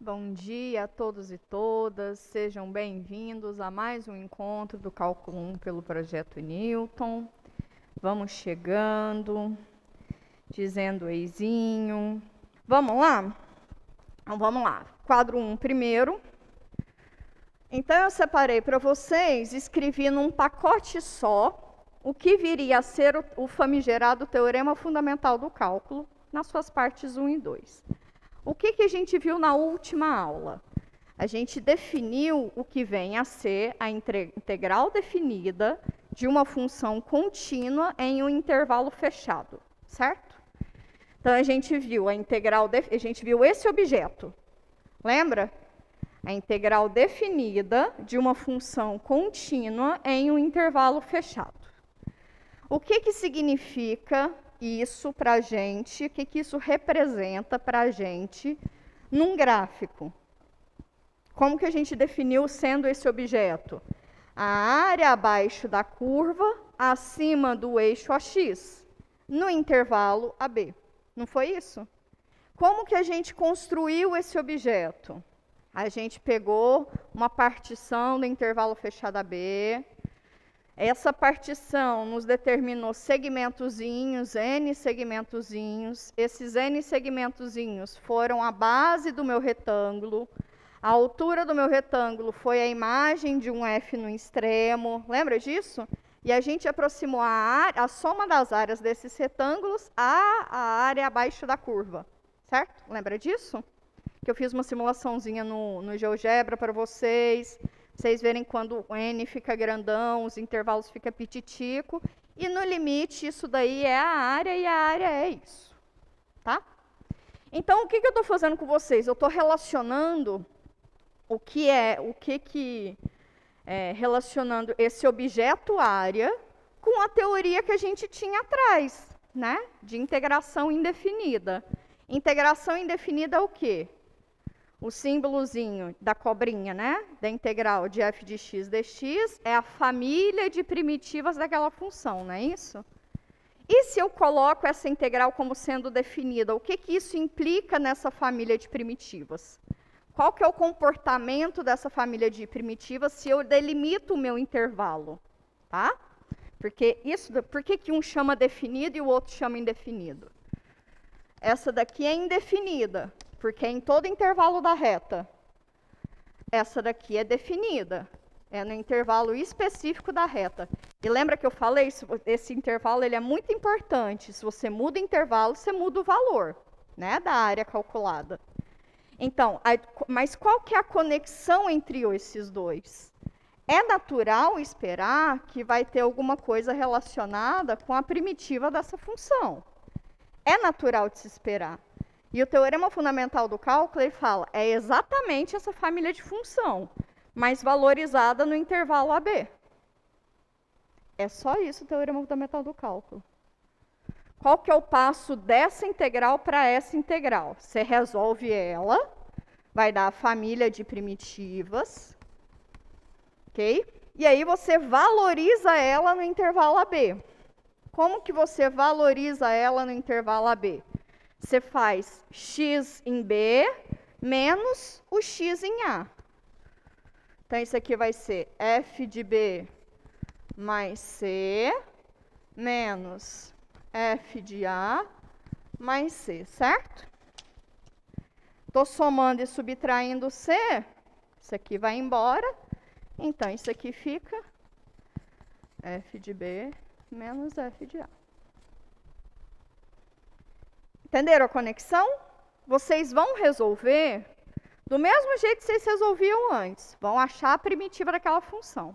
bom dia a todos e todas, sejam bem-vindos a mais um encontro do Cálculo 1 pelo Projeto Newton. Vamos chegando, dizendo eizinho. Vamos lá? Então vamos lá, quadro 1 primeiro. Então eu separei para vocês, escrevi num pacote só, o que viria a ser o famigerado Teorema Fundamental do Cálculo, nas suas partes 1 e 2. O que a gente viu na última aula? A gente definiu o que vem a ser a integral definida de uma função contínua em um intervalo fechado, certo? Então a gente viu a gente viu esse objeto. Lembra? A integral definida de uma função contínua em um intervalo fechado. O que significa isso para a gente, o que isso representa para a gente num gráfico? Como que a gente definiu sendo esse objeto? A área abaixo da curva, acima do eixo AX, no intervalo AB. Não foi isso? Como que a gente construiu esse objeto? A gente pegou uma partição do intervalo fechado AB. Essa partição nos determinou segmentozinhos, N segmentozinhos. Esses N segmentozinhos foram a base do meu retângulo. A altura do meu retângulo foi a imagem de um F no extremo. Lembra disso? E a gente aproximou a soma das áreas desses retângulos à área abaixo da curva. Certo? Lembra disso? Que eu fiz uma simulaçãozinha no GeoGebra para vocês. Vocês verem quando o N fica grandão, os intervalos ficam pititico. E no limite, isso daí é a área e a área é isso. Tá? Então, o que eu estou fazendo com vocês? Eu estou relacionando relacionando esse objeto área com a teoria que a gente tinha atrás, né? De integração indefinida. Integração indefinida é o quê? O símbolozinho da cobrinha, né? Da integral de f de x dx é a família de primitivas daquela função, não é isso? E se eu coloco essa integral como sendo definida, o que isso implica nessa família de primitivas? Qual que é o comportamento dessa família de primitivas se eu delimito o meu intervalo? Tá? Por que um chama definido e o outro chama indefinido? Essa daqui é indefinida, porque é em todo intervalo da reta. Essa daqui é definida, é no intervalo específico da reta. E lembra que eu falei, esse intervalo ele é muito importante. Se você muda o intervalo, você muda o valor, né, da área calculada. Então, mas qual que é a conexão entre esses dois? É natural esperar que vai ter alguma coisa relacionada com a primitiva dessa função. É natural de se esperar. E o Teorema Fundamental do Cálculo, ele fala, é exatamente essa família de função, mas valorizada no intervalo AB. É só isso o Teorema Fundamental do Cálculo. Qual que é o passo dessa integral para essa integral? Você resolve ela, vai dar a família de primitivas, ok? E aí você valoriza ela no intervalo AB. Como que você valoriza ela no intervalo AB? Você faz x em B menos o x em A. Então, isso aqui vai ser f de B mais C menos f de A mais C, certo? Estou somando e subtraindo C. Isso aqui vai embora. Então, isso aqui fica f de B menos f de A. Entenderam a conexão? Vocês vão resolver do mesmo jeito que vocês resolviam antes. Vão achar a primitiva daquela função.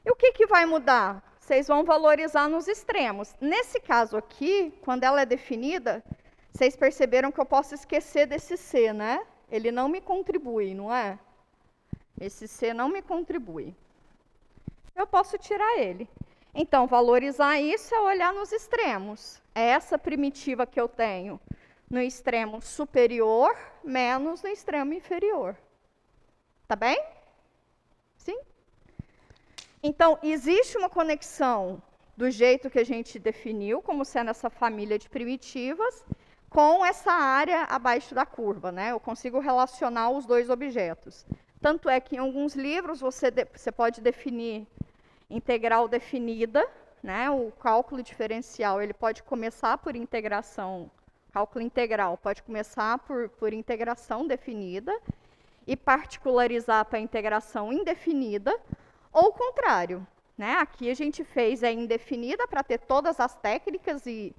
E o que vai mudar? Vocês vão valorizar nos extremos. Nesse caso aqui, quando ela é definida, vocês perceberam que eu posso esquecer desse C, né? Ele não me contribui, não é? Esse C não me contribui. Eu posso tirar ele. Então, valorizar isso é olhar nos extremos. É essa primitiva que eu tenho no extremo superior menos no extremo inferior. Tá bem? Sim? Então, existe uma conexão do jeito que a gente definiu, como sendo essa família de primitivas, com essa área abaixo da curva, né? Eu consigo relacionar os dois objetos. Tanto é que em alguns livros você pode definir integral definida, né? O cálculo diferencial ele pode começar por integração, cálculo integral pode começar por integração definida e particularizar para integração indefinida, ou o contrário, né? Aqui a gente fez a indefinida para ter todas as técnicas e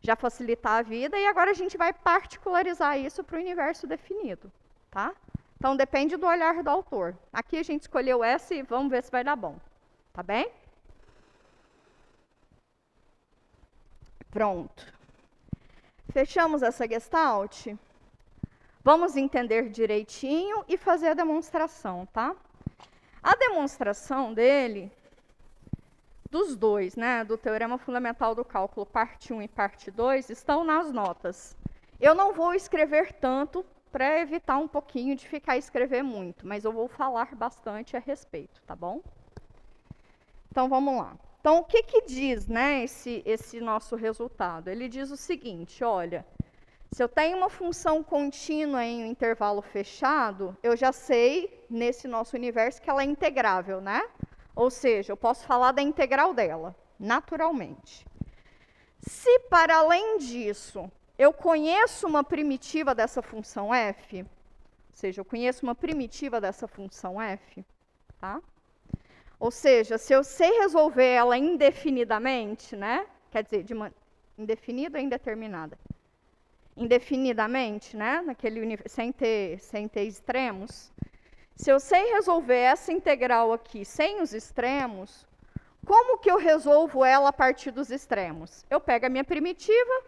já facilitar a vida, e agora a gente vai particularizar isso para o universo definido, tá? Então depende do olhar do autor. Aqui a gente escolheu essa e vamos ver se vai dar bom, tá bem? Pronto. Fechamos essa gestalt? Vamos entender direitinho e fazer a demonstração, tá? A demonstração dele, dos dois, né, do Teorema Fundamental do Cálculo, parte 1 e parte 2, estão nas notas. Eu não vou escrever tanto para evitar um pouquinho de ficar escrever muito, mas eu vou falar bastante a respeito, tá bom? Então, vamos lá. Então, o que que diz, né, esse nosso resultado? Ele diz o seguinte, olha, se eu tenho uma função contínua em um intervalo fechado, eu já sei, nesse nosso universo, que ela é integrável, né? Ou seja, eu posso falar da integral dela, naturalmente. Se, para além disso, eu conheço uma primitiva dessa função f, ou seja, eu conheço uma primitiva dessa função f, tá? Ou seja, se eu sei resolver ela indefinidamente, né? Quer dizer, indefinida ou indeterminada? Indefinidamente, né? Sem ter extremos. Se eu sei resolver essa integral aqui sem os extremos, como que eu resolvo ela a partir dos extremos? Eu pego a minha primitiva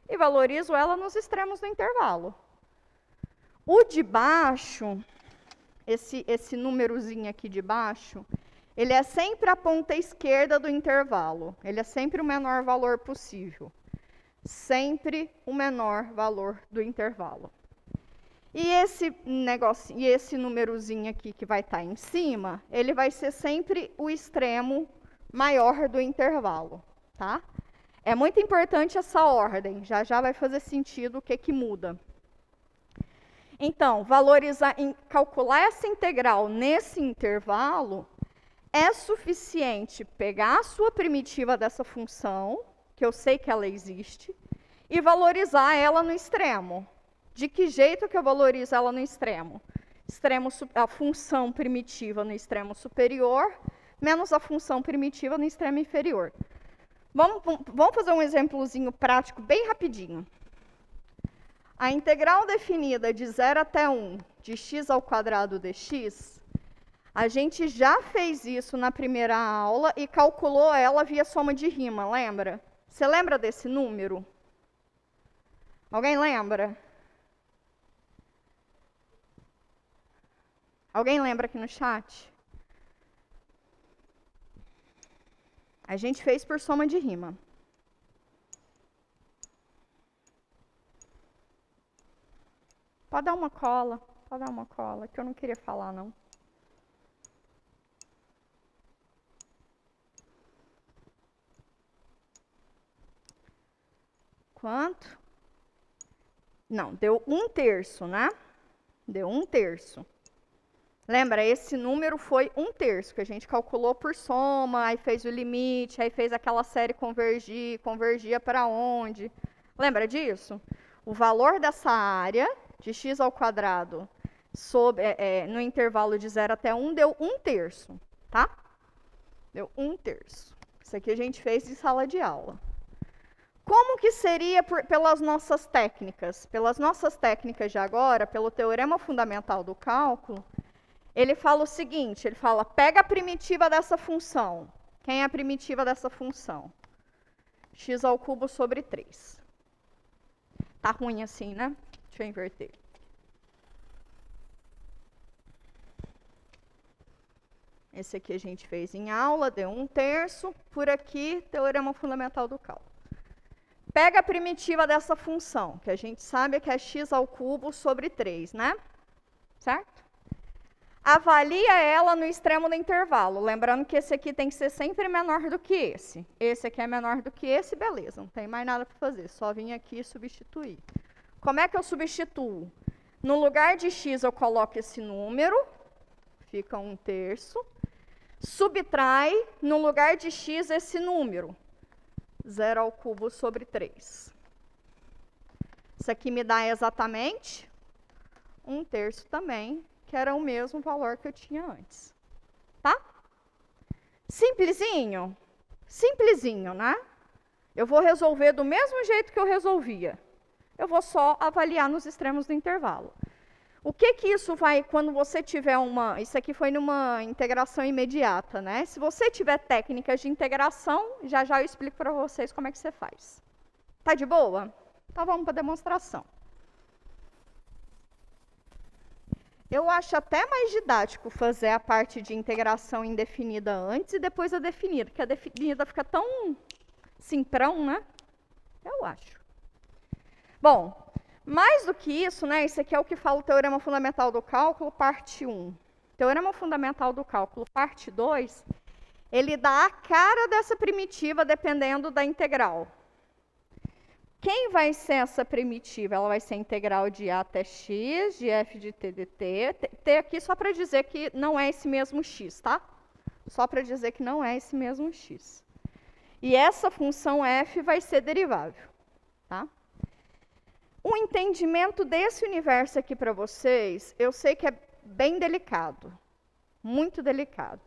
e valorizo ela nos extremos do intervalo. O de baixo, esse númerozinho aqui de baixo, ele é sempre a ponta esquerda do intervalo. Ele é sempre o menor valor possível. Sempre o menor valor do intervalo. E esse númerozinho aqui que vai estar em cima, ele vai ser sempre o extremo maior do intervalo, tá? É muito importante essa ordem, já vai fazer sentido o que muda. Então, calcular essa integral nesse intervalo é suficiente pegar a sua primitiva dessa função, que eu sei que ela existe, e valorizar ela no extremo. De que jeito que eu valorizo ela no extremo? A função primitiva no extremo superior, menos a função primitiva no extremo inferior. Vamos fazer um exemplozinho prático bem rapidinho. A integral definida de 0 até 1 de x ao quadrado dx, a gente já fez isso na primeira aula e calculou ela via soma de rima, lembra? Você lembra desse número? Alguém lembra? Alguém lembra aqui no chat? A gente fez por soma de rima. Pode dar uma cola, que eu não queria falar, não. Quanto? Não, deu 1/3, né? Deu 1/3. Lembra, esse número foi 1/3, que a gente calculou por soma, aí fez o limite, aí fez aquela série convergia para onde? Lembra disso? O valor dessa área de x ao quadrado no intervalo de 0 até 1 deu 1/3, tá? Deu 1/3. Isso aqui a gente fez em sala de aula. Como que seria pelas nossas técnicas? Pelas nossas técnicas de agora, pelo Teorema Fundamental do Cálculo, ele fala o seguinte, ele fala, pega a primitiva dessa função. Quem é a primitiva dessa função? x² sobre 3. Tá ruim assim, né? Deixa eu inverter. Esse aqui a gente fez em aula, deu 1/3. Por aqui, Teorema Fundamental do Cálculo. Pega a primitiva dessa função, que a gente sabe que é x² sobre 3, né? Certo? avalia ela no extremo do intervalo. Lembrando que esse aqui tem que ser sempre menor do que esse. Esse aqui é menor do que esse, beleza. Não tem mais nada para fazer, só vim aqui e substituir. Como é que eu substituo? No lugar de x eu coloco esse número, fica 1/3. Subtrai, no lugar de x, esse número, 0/3. Isso aqui me dá exatamente 1/3 também, que era o mesmo valor que eu tinha antes. Tá? Simplesinho? Simplesinho, né? Eu vou resolver do mesmo jeito que eu resolvia. Eu vou só avaliar nos extremos do intervalo. O que isso vai, quando você tiver uma... Isso aqui foi numa integração imediata, né? Se você tiver técnicas de integração, já eu explico para vocês como é que você faz. Tá de boa? Então vamos para a demonstração. Eu acho até mais didático fazer a parte de integração indefinida antes e depois a definida, porque a definida fica tão simprão, né? Eu acho. Bom, mais do que isso, né, isso aqui é o que fala o Teorema Fundamental do Cálculo, parte 1. Teorema Fundamental do Cálculo, parte 2, ele dá a cara dessa primitiva dependendo da integral. Quem vai ser essa primitiva? Ela vai ser a integral de a até x, de f de t dt. T aqui só para dizer que não é esse mesmo x, tá? Só para dizer que não é esse mesmo x. E essa função f vai ser derivável, tá? O entendimento desse universo aqui para vocês, eu sei que é bem delicado, muito delicado.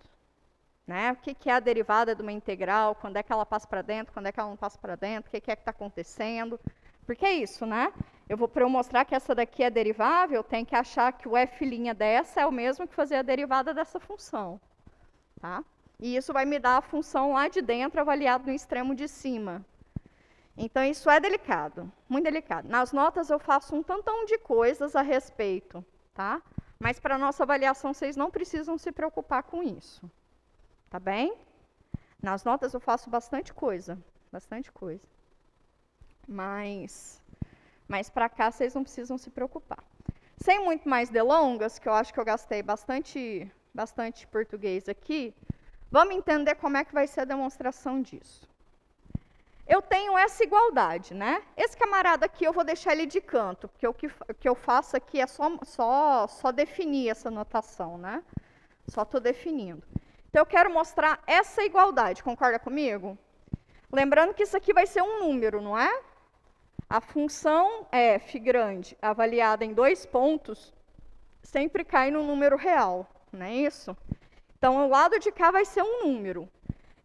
Né? O que é a derivada de uma integral, quando é que ela passa para dentro, quando é que ela não passa para dentro, o que é que está acontecendo. Porque é isso, né? Para eu mostrar que essa daqui é derivável, eu tenho que achar que o f' dessa é o mesmo que fazer a derivada dessa função. Tá? E isso vai me dar a função lá de dentro, avaliada no extremo de cima. Então, isso é delicado, muito delicado. Nas notas, eu faço um tantão de coisas a respeito, tá? Mas, para a nossa avaliação, vocês não precisam se preocupar com isso. Tá bem? Nas notas, eu faço bastante coisa. Bastante coisa. Mas para cá, vocês não precisam se preocupar. Sem muito mais delongas, que eu acho que eu gastei bastante português aqui, vamos entender como é que vai ser a demonstração disso. Eu tenho essa igualdade, né? Esse camarada aqui eu vou deixar ele de canto, porque o que eu faço aqui é só definir essa notação, né? Só estou definindo. Então, eu quero mostrar essa igualdade, concorda comigo? Lembrando que isso aqui vai ser um número, não é? A função f grande, avaliada em 2 pontos, sempre cai no número real, não é isso? Então, o lado de cá vai ser um número.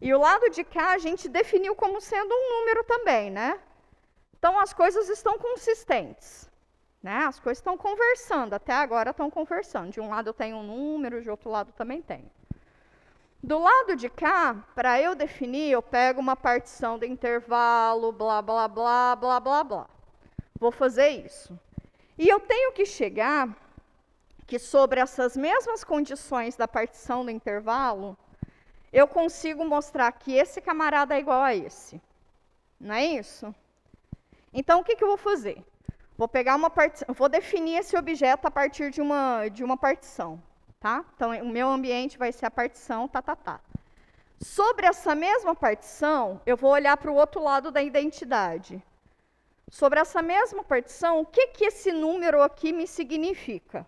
E o lado de cá a gente definiu como sendo um número também, né? Então, as coisas estão consistentes, né? As coisas estão conversando, até agora estão conversando. De um lado eu tenho um número, de outro lado também tenho. Do lado de cá, para eu definir, eu pego uma partição do intervalo, blá, blá, blá, blá, blá, blá. Vou fazer isso. E eu tenho que chegar que sobre essas mesmas condições da partição do intervalo, eu consigo mostrar que esse camarada é igual a esse. Não é isso? Então, o que eu vou fazer? Vou pegar uma partição, vou definir esse objeto a partir de uma partição. Tá? Então, o meu ambiente vai ser a partição, tá. Sobre essa mesma partição, eu vou olhar para o outro lado da identidade. Sobre essa mesma partição, o que esse número aqui me significa?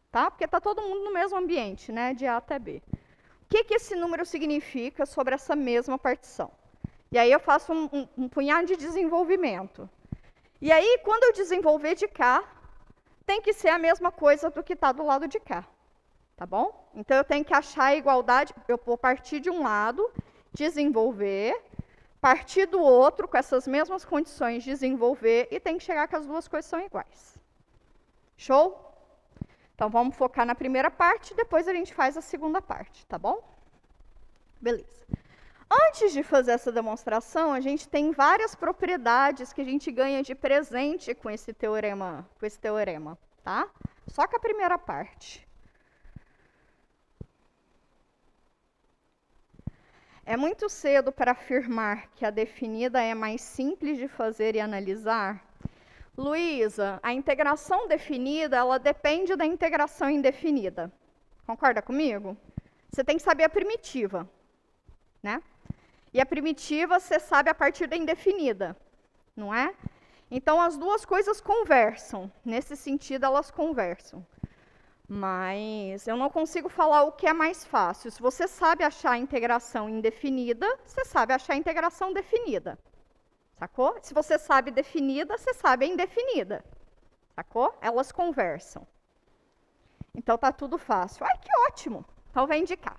Tá? Porque está todo mundo no mesmo ambiente, né? De A até B. O que esse número significa sobre essa mesma partição? E aí eu faço um punhado de desenvolvimento. E aí, quando eu desenvolver de cá, tem que ser a mesma coisa do que está do lado de cá. Tá bom? Então, eu tenho que achar a igualdade, eu vou partir de um lado, desenvolver, partir do outro, com essas mesmas condições, desenvolver, e tem que chegar que as duas coisas são iguais. Show? Então, vamos focar na primeira parte, depois a gente faz a segunda parte, tá bom? Beleza. Antes de fazer essa demonstração, a gente tem várias propriedades que a gente ganha de presente com esse teorema, tá? Só com a primeira parte. É muito cedo para afirmar que a definida é mais simples de fazer e analisar? Luísa, a integração definida, ela depende da integração indefinida. Concorda comigo? Você tem que saber a primitiva, né? E a primitiva você sabe a partir da indefinida, não é? Então, as duas coisas conversam. Nesse sentido, elas conversam. Mas eu não consigo falar o que é mais fácil. Se você sabe achar a integração indefinida, você sabe achar a integração definida. Sacou? Se você sabe definida, você sabe a indefinida. Sacou? Elas conversam. Então, tá tudo fácil. Ai, que ótimo! Então, vem de cá.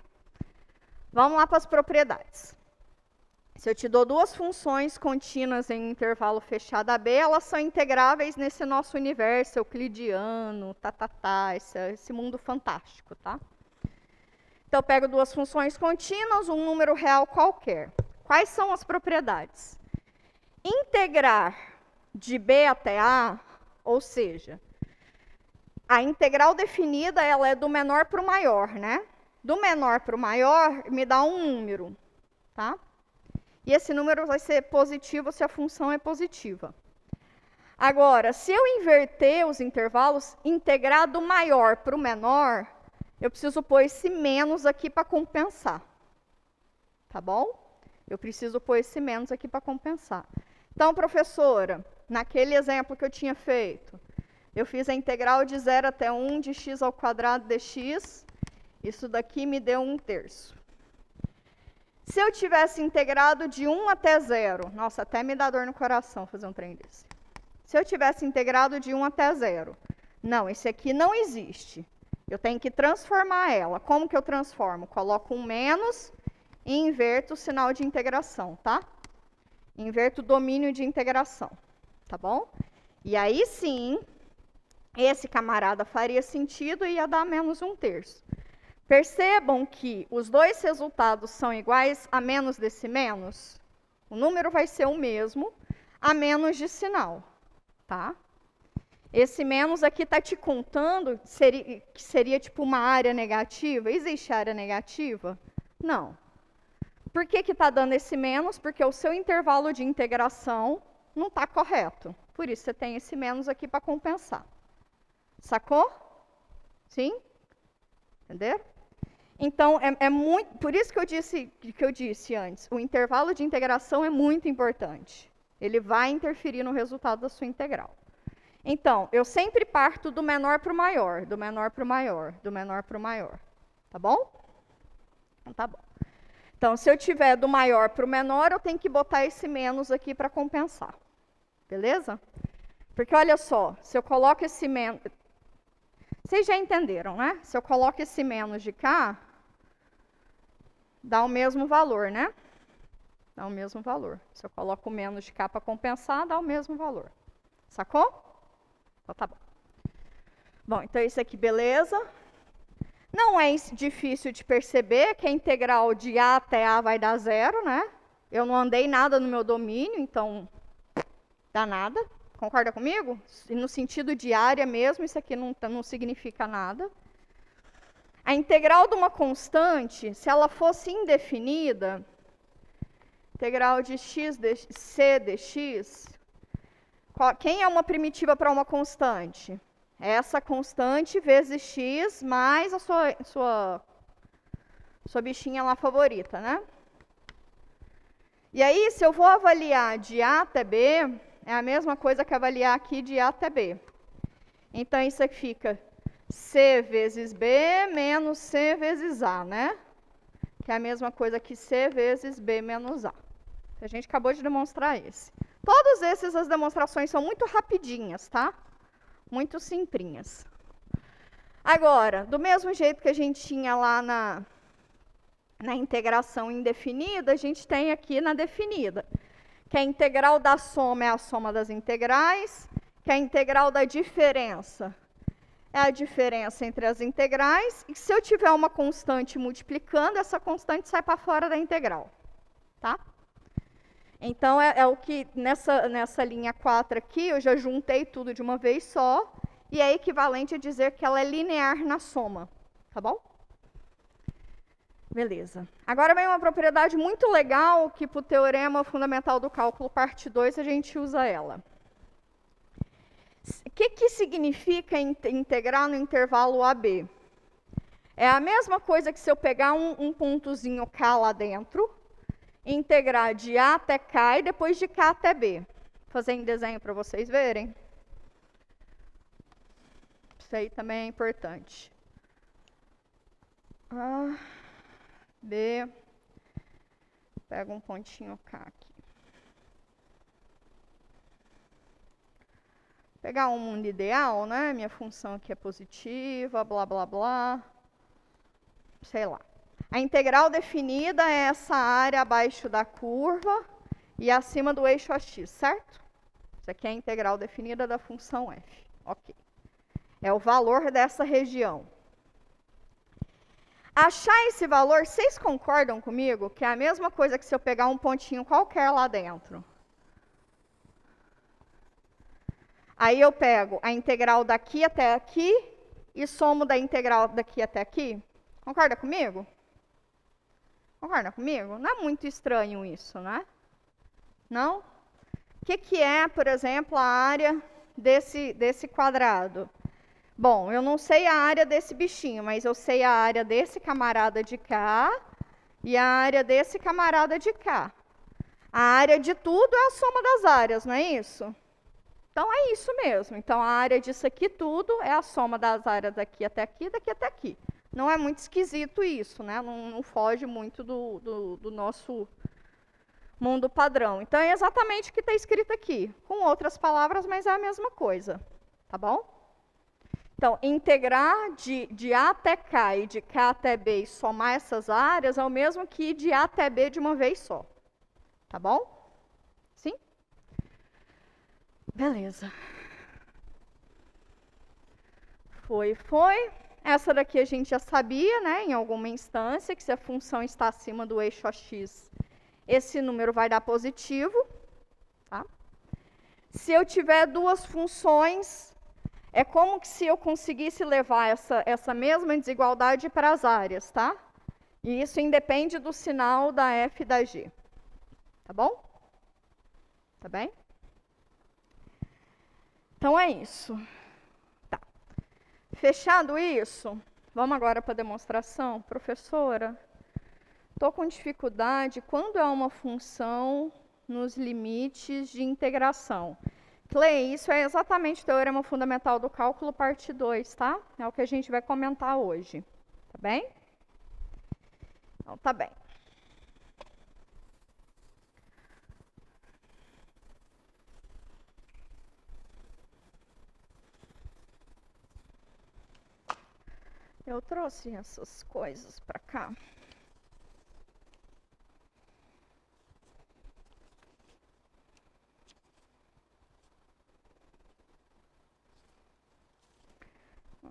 Vamos lá para as propriedades. Se eu te dou duas funções contínuas em intervalo fechado AB, elas são integráveis nesse nosso universo euclidiano, esse mundo fantástico, tá? Então, eu pego duas funções contínuas, um número real qualquer. Quais são as propriedades? Integrar de B até A, ou seja, a integral definida ela é do menor para o maior, né? Do menor para o maior me dá um número, tá? E esse número vai ser positivo se a função é positiva. Agora, se eu inverter os intervalos, integrar do maior para o menor, eu preciso pôr esse menos aqui para compensar. Tá bom? Eu preciso pôr esse menos aqui para compensar. Então, professora, naquele exemplo que eu tinha feito, eu fiz a integral de 0 até 1 de x ao quadrado dx. Isso daqui me deu 1/3. Se eu tivesse integrado de 1 até 0, nossa, até me dá dor no coração fazer um trem desse. Se eu tivesse integrado de 1 até 0, não, esse aqui não existe. Eu tenho que transformar ela. Como que eu transformo? Coloco um menos e inverto o sinal de integração, tá? Inverto o domínio de integração, tá bom? E aí sim, esse camarada faria sentido e ia dar menos 1/3. Percebam que os dois resultados são iguais a menos desse menos. O número vai ser o mesmo, a menos de sinal, tá? Esse menos aqui está te contando que seria tipo uma área negativa. Existe área negativa? Não. Por que está dando esse menos? Porque o seu intervalo de integração não está correto. Por isso você tem esse menos aqui para compensar. Sacou? Sim? Entenderam? Então, muito, por isso que eu disse antes, o intervalo de integração é muito importante. Ele vai interferir no resultado da sua integral. Então, eu sempre parto do menor para o maior, do menor para o maior, do menor para o maior. Tá bom? Então, tá bom. Então, se eu tiver do maior para o menor, eu tenho que botar esse menos aqui para compensar. Beleza? Porque, olha só, se eu coloco esse menos... Vocês já entenderam, né? Se eu coloco esse menos de cá, dá o mesmo valor, né? Dá o mesmo valor. Se eu coloco o menos de cá para compensar, dá o mesmo valor. Sacou? Então, tá bom. Bom, então isso aqui, beleza. Não é difícil de perceber que a integral de A até A vai dar 0, né? Eu não andei nada no meu domínio, então dá nada. Concorda comigo? No sentido de área mesmo, isso aqui não significa nada. A integral de uma constante, se ela fosse indefinida, integral de x de c dx, quem é uma primitiva para uma constante? Essa constante vezes x mais a sua bichinha lá favorita, né? E aí, se eu vou avaliar de A até B, é a mesma coisa que avaliar aqui de A até B. Então, isso aqui fica C vezes B menos C vezes A, né? Que é a mesma coisa que C vezes B menos A. A gente acabou de demonstrar esse. Todos esses, as demonstrações são muito rapidinhas, tá? Muito simplinhas. Agora, do mesmo jeito que a gente tinha lá na integração indefinida, a gente tem aqui na definida. Que a integral da soma é a soma das integrais, que a integral da diferença é a diferença entre as integrais, e se eu tiver uma constante multiplicando, essa constante sai para fora da integral. Tá? Então, é o que, nessa linha 4 aqui, eu já juntei tudo de uma vez só, e é equivalente a dizer que ela é linear na soma. Tá bom? Beleza. Agora vem uma propriedade muito legal que para o Teorema Fundamental do Cálculo, parte 2, a gente usa ela. O que significa integrar no intervalo AB? É a mesma coisa que se eu pegar um pontozinho K lá dentro, integrar de A até K e depois de K até B. Vou fazer em desenho para vocês verem. Isso aí também é importante. A, B, pega um pontinho K aqui. Pegar um mundo ideal, né? Minha função aqui é positiva, blá, blá, blá. Sei lá. A integral definida é essa área abaixo da curva e acima do eixo AX, certo? Isso aqui é a integral definida da função f. Ok. É o valor dessa região. Achar esse valor, vocês concordam comigo que é a mesma coisa que se eu pegar um pontinho qualquer lá dentro? Aí eu pego a integral daqui até aqui e somo da integral daqui até aqui. Concorda comigo? Concorda comigo? Não é muito estranho isso, né? Não? O que é, por exemplo, a área desse quadrado? Bom, eu não sei a área desse bichinho, mas eu sei a área desse camarada de cá e a área desse camarada de cá. A área de tudo é a soma das áreas, não é isso? Então, é isso mesmo. Então, a área disso aqui tudo é a soma das áreas daqui até aqui, daqui até aqui. Não é muito esquisito isso, né? Não foge muito do nosso mundo padrão. Então, é exatamente o que está escrito aqui. Com outras palavras, mas é a mesma coisa. Tá bom? Então, integrar de A até K e de K até B e somar essas áreas é o mesmo que de A até B de uma vez só. Tá bom? Sim? Beleza. Foi. Essa daqui a gente já sabia, né, em alguma instância, que se a função está acima do eixo AX, esse número vai dar positivo. Tá? Se eu tiver duas funções, é como se eu conseguisse levar essa mesma desigualdade para as áreas, tá? E isso independe do sinal da f e da g. Tá bom? Tá bem? Então é isso. Tá. Fechado isso, vamos agora para a demonstração. Professora, estou com dificuldade quando é uma função nos limites de integração. Clay, isso é exatamente o teorema fundamental do cálculo, parte 2, tá? É o que a gente vai comentar hoje. Tá bem? Então, tá bem. Eu trouxe essas coisas para cá.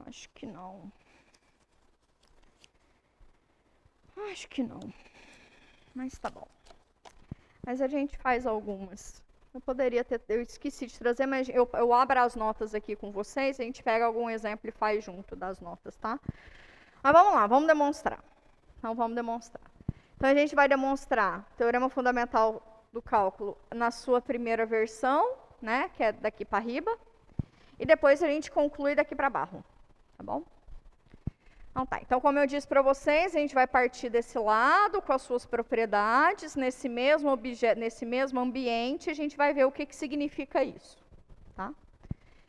Acho que não. Acho que não. Mas tá bom. Mas a gente faz algumas. Eu esqueci de trazer, mas eu abro as notas aqui com vocês, a gente pega algum exemplo e faz junto das notas, tá? Mas vamos lá, vamos demonstrar. Então, vamos demonstrar. Então, a gente vai demonstrar o teorema fundamental do cálculo na sua primeira versão, né, que é daqui para riba, e depois a gente conclui daqui para baixo, tá bom? Então, tá. Então, como eu disse para vocês, a gente vai partir desse lado com as suas propriedades, nesse mesmo objeto, nesse mesmo ambiente, a gente vai ver o que significa isso, tá?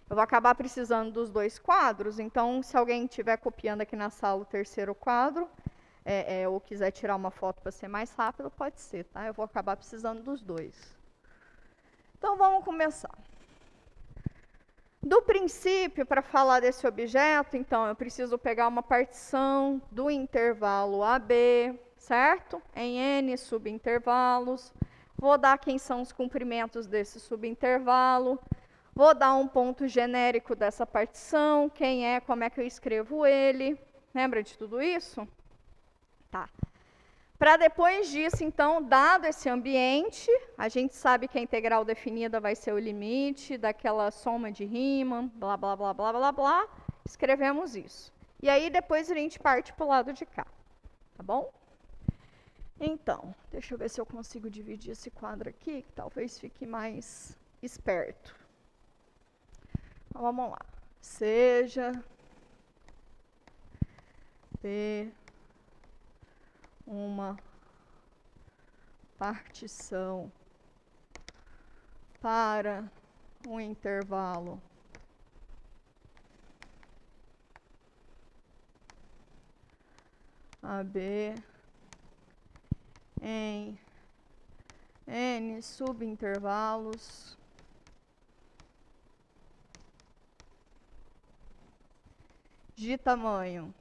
Eu vou acabar precisando dos dois quadros, então, se alguém estiver copiando aqui na sala o terceiro quadro, ou quiser tirar uma foto para ser mais rápido, pode ser, tá? Eu vou acabar precisando dos dois. Então, vamos começar. Do princípio, para falar desse objeto, então, eu preciso pegar uma partição do intervalo AB, certo? Em N subintervalos. Vou dar quem são os comprimentos desse subintervalo. Vou dar um ponto genérico dessa partição, quem é, como é que eu escrevo ele. Lembra de tudo isso? Tá. Para depois disso, então, dado esse ambiente, a gente sabe que a integral definida vai ser o limite daquela soma de Riemann, blá, blá, blá, blá, blá, blá. Escrevemos isso. E aí, depois a gente parte para o lado de cá. Tá bom? Então, deixa eu ver se eu consigo dividir esse quadro aqui, que talvez fique mais esperto. Então, vamos lá. Seja B, uma partição para um intervalo AB em N subintervalos de tamanho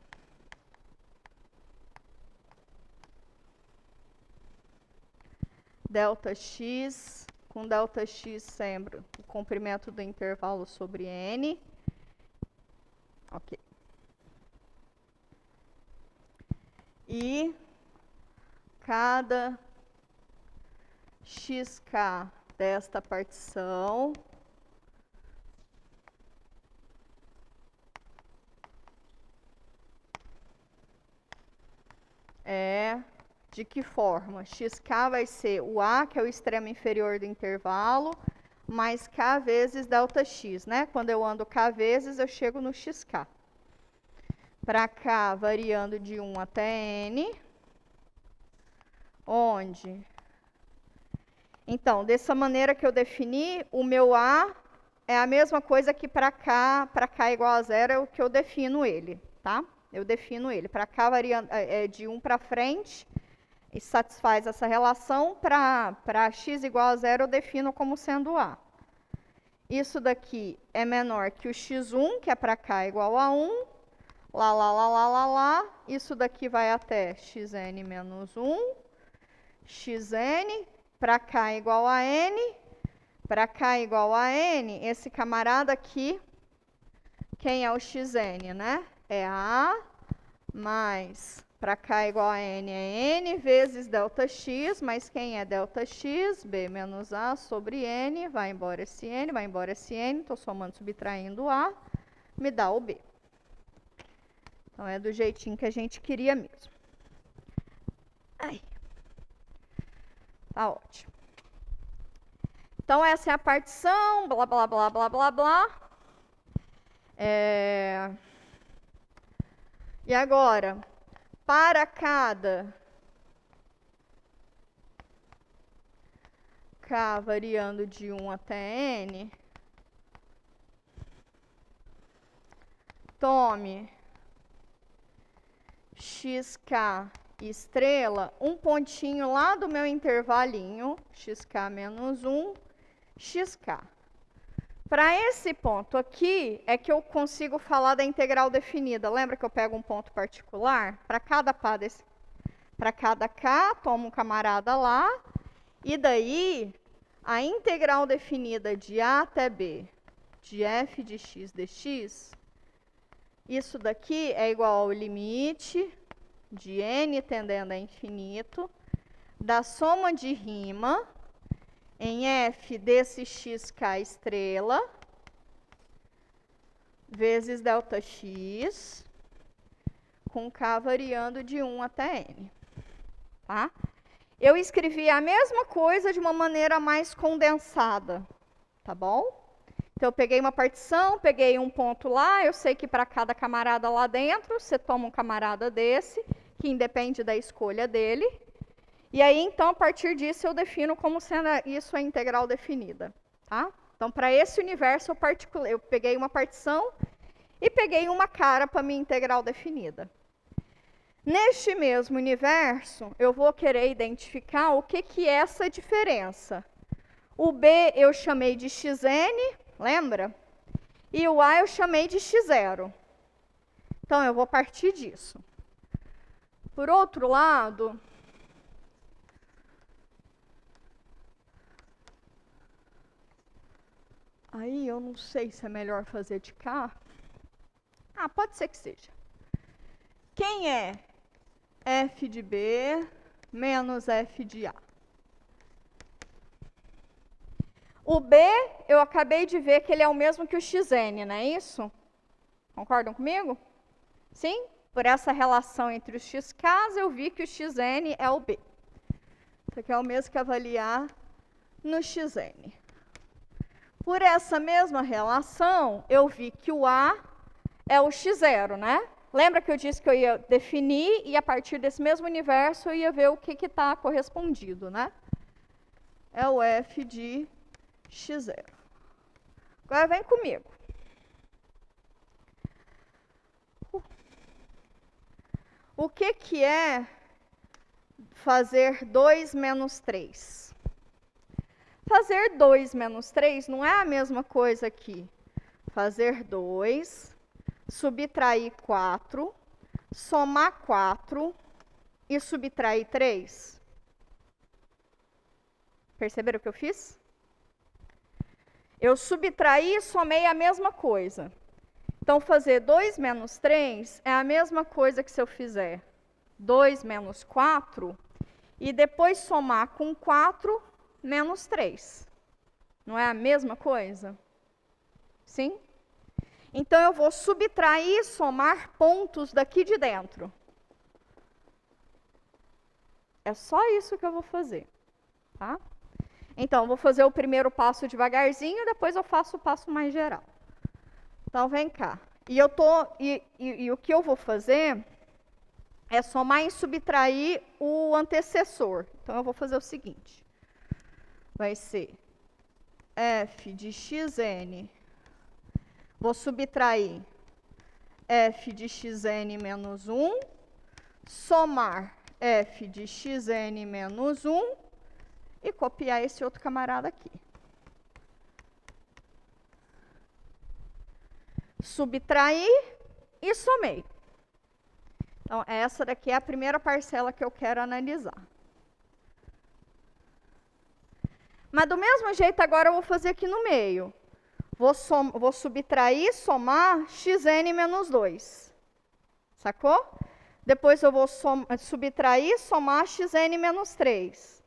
ΔX, com ΔX sempre o comprimento do intervalo sobre N. Ok. E cada XK desta partição é de que forma? XK vai ser o A, que é o extremo inferior do intervalo, mais K vezes ΔX, né? Quando eu ando K vezes, eu chego no XK. Para K variando de 1 até N, onde? Então, dessa maneira que eu defini, o meu A é a mesma coisa que para K igual a 0 é o que eu defino ele, tá? Eu defino ele. Para K variando, de 1 para frente, e satisfaz essa relação. Para X igual a 0, eu defino como sendo A. Isso daqui é menor que o X1, que é para K igual a 1. Lá. Isso daqui vai até Xn menos 1. Xn, para K igual a N. Para K igual a N, esse camarada aqui, quem é o Xn, né? É A mais, para K igual a N é N vezes ΔX, mas quem é ΔX? B menos A sobre N, vai embora esse N, estou somando, subtraindo A, me dá o B. Então, é do jeitinho que a gente queria mesmo. Ai. Tá ótimo. Então, essa é a partição, blá, blá, blá, blá, blá, blá. E agora, para cada K variando de 1 até N, tome XK estrela, um pontinho lá do meu intervalinho, XK menos 1, XK. Para esse ponto aqui, é que eu consigo falar da integral definida. Lembra que eu pego um ponto particular? Para cada K, tomo um camarada lá, e daí, a integral definida de A até B, de f de x dx, isso daqui é igual ao limite de n tendendo a infinito, da soma de rima em f desse xk estrela, vezes ΔX, com k variando de 1 até n. Tá? Eu escrevi a mesma coisa de uma maneira mais condensada, tá bom? Então, eu peguei uma partição, peguei um ponto lá, eu sei que para cada camarada lá dentro, você toma um camarada desse, que independe da escolha dele. E aí, então, a partir disso, eu defino como sendo isso a integral definida. Tá? Então, para esse universo, eu peguei uma partição e peguei uma cara para minha integral definida. Neste mesmo universo, eu vou querer identificar o que é essa diferença. O B eu chamei de xn, lembra? E o A eu chamei de x0. Então, eu vou partir disso. Por outro lado, aí eu não sei se é melhor fazer de cá. Ah, pode ser que seja. Quem é f de B menos f de A? O B, eu acabei de ver que ele é o mesmo que o xn, não é isso? Concordam comigo? Sim? Por essa relação entre os xk's, eu vi que o xn é o B. Isso aqui é o mesmo que avaliar no xn. Por essa mesma relação, eu vi que o A é o x0, né? Lembra que eu disse que eu ia definir e a partir desse mesmo universo eu ia ver o que está correspondido, né? É o f de x0. Agora vem comigo. O que é fazer 2 menos 3? Fazer 2 menos 3 não é a mesma coisa que fazer 2, subtrair 4, somar 4 e subtrair 3. Perceberam o que eu fiz? Eu subtraí e somei a mesma coisa. Então, fazer 2 menos 3 é a mesma coisa que se eu fizer 2 menos 4 e depois somar com 4 menos 3. Não é a mesma coisa? Sim? Então, eu vou subtrair e somar pontos daqui de dentro. É só isso que eu vou fazer, tá? Então, eu vou fazer o primeiro passo devagarzinho, depois eu faço o passo mais geral. Então, vem cá. E o que eu vou fazer é somar e subtrair o antecessor. Então, eu vou fazer o seguinte. Vai ser f de xn. Vou subtrair f de xn menos 1. Somar f de xn menos 1. E copiar esse outro camarada aqui. Subtrair e somei. Então, essa daqui é a primeira parcela que eu quero analisar. Mas do mesmo jeito, agora eu vou fazer aqui no meio. Vou subtrair e somar xn menos 2. Sacou? Depois eu vou subtrair e somar xn menos 3.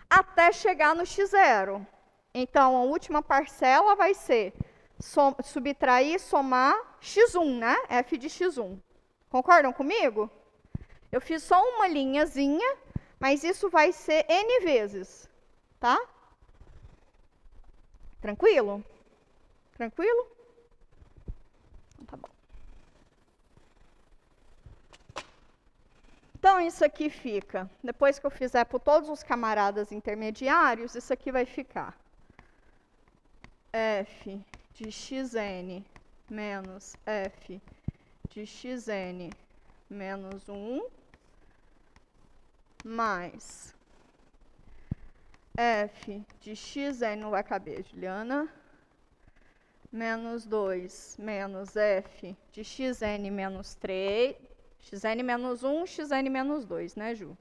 Até chegar no x0. Então, a última parcela vai ser subtrair e somar x1, né? F de x1. Concordam comigo? Eu fiz só uma linhazinha, mas isso vai ser n vezes, tá? Tranquilo? Tranquilo? Tá bom. Então, isso aqui fica, depois que eu fizer por todos os camaradas intermediários, isso aqui vai ficar f de xn menos f de xn menos 1 mais f de xn, não vai caber, Juliana, menos 2 menos f de xn menos 3, xn menos 1, xn menos 2, né, Ju?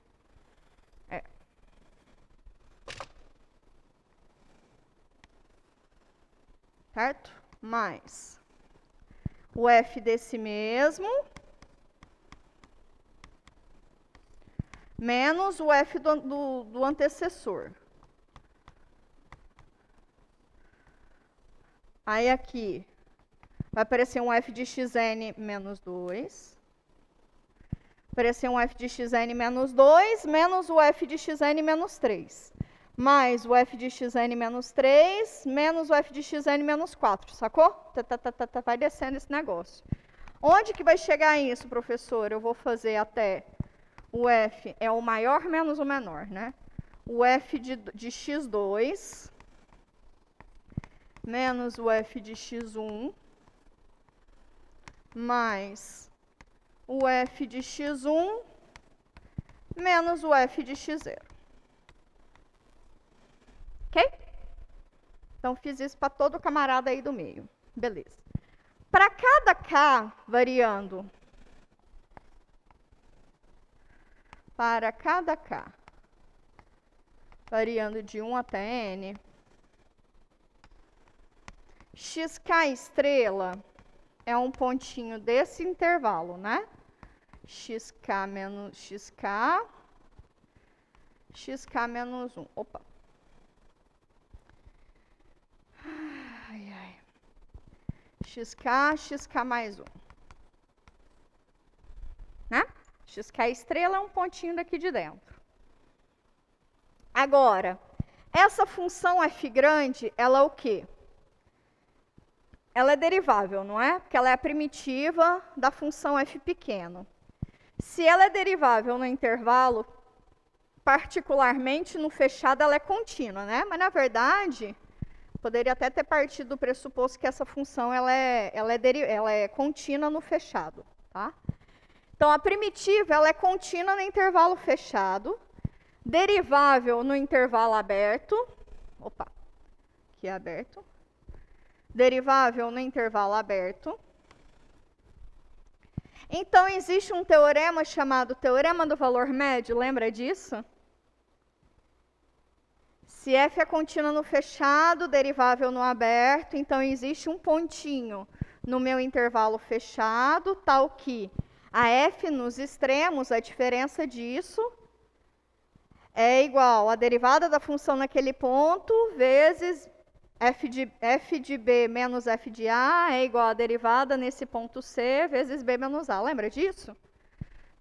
É. Certo? Mais o f desse mesmo, menos o f do antecessor. Aí aqui vai aparecer um f de xn menos 2. Aparecer um f de xn menos 2, menos o f de xn menos 3. Mais o f de xn menos 3, menos o f de xn menos 4, sacou? Vai descendo esse negócio. Onde que vai chegar isso, professor? Eu vou fazer até o f é o maior menos o menor, né? O f de x2 menos o f de x1 mais o f de x1 menos o f de x0. Ok? Então, fiz isso para todo camarada aí do meio. Beleza. Para cada k variando, para cada k variando de 1 até n, xk estrela é um pontinho desse intervalo, né? Xk menos xk, xk menos 1. Opa. Ai, ai. Xk, xk mais 1. Né? Xk estrela é um pontinho daqui de dentro. Agora, essa função f grande, ela é o quê? ela é derivável, não é? Porque ela é a primitiva da função f pequeno. Se ela é derivável no intervalo, particularmente no fechado, ela é contínua, né? Mas, na verdade, poderia até ter partido do pressuposto que essa função ela é contínua no fechado, tá? Então, a primitiva ela é contínua no intervalo fechado, derivável no intervalo aberto. Opa, aqui é aberto. Derivável no intervalo aberto. Então, existe um teorema chamado teorema do valor médio, lembra disso? Se f é contínua no fechado, derivável no aberto, então existe um pontinho no meu intervalo fechado, tal que a f nos extremos, a diferença disso, é igual a derivada da função naquele ponto, vezes f de b menos f de a, é igual a derivada nesse ponto c, vezes b menos a. Lembra disso?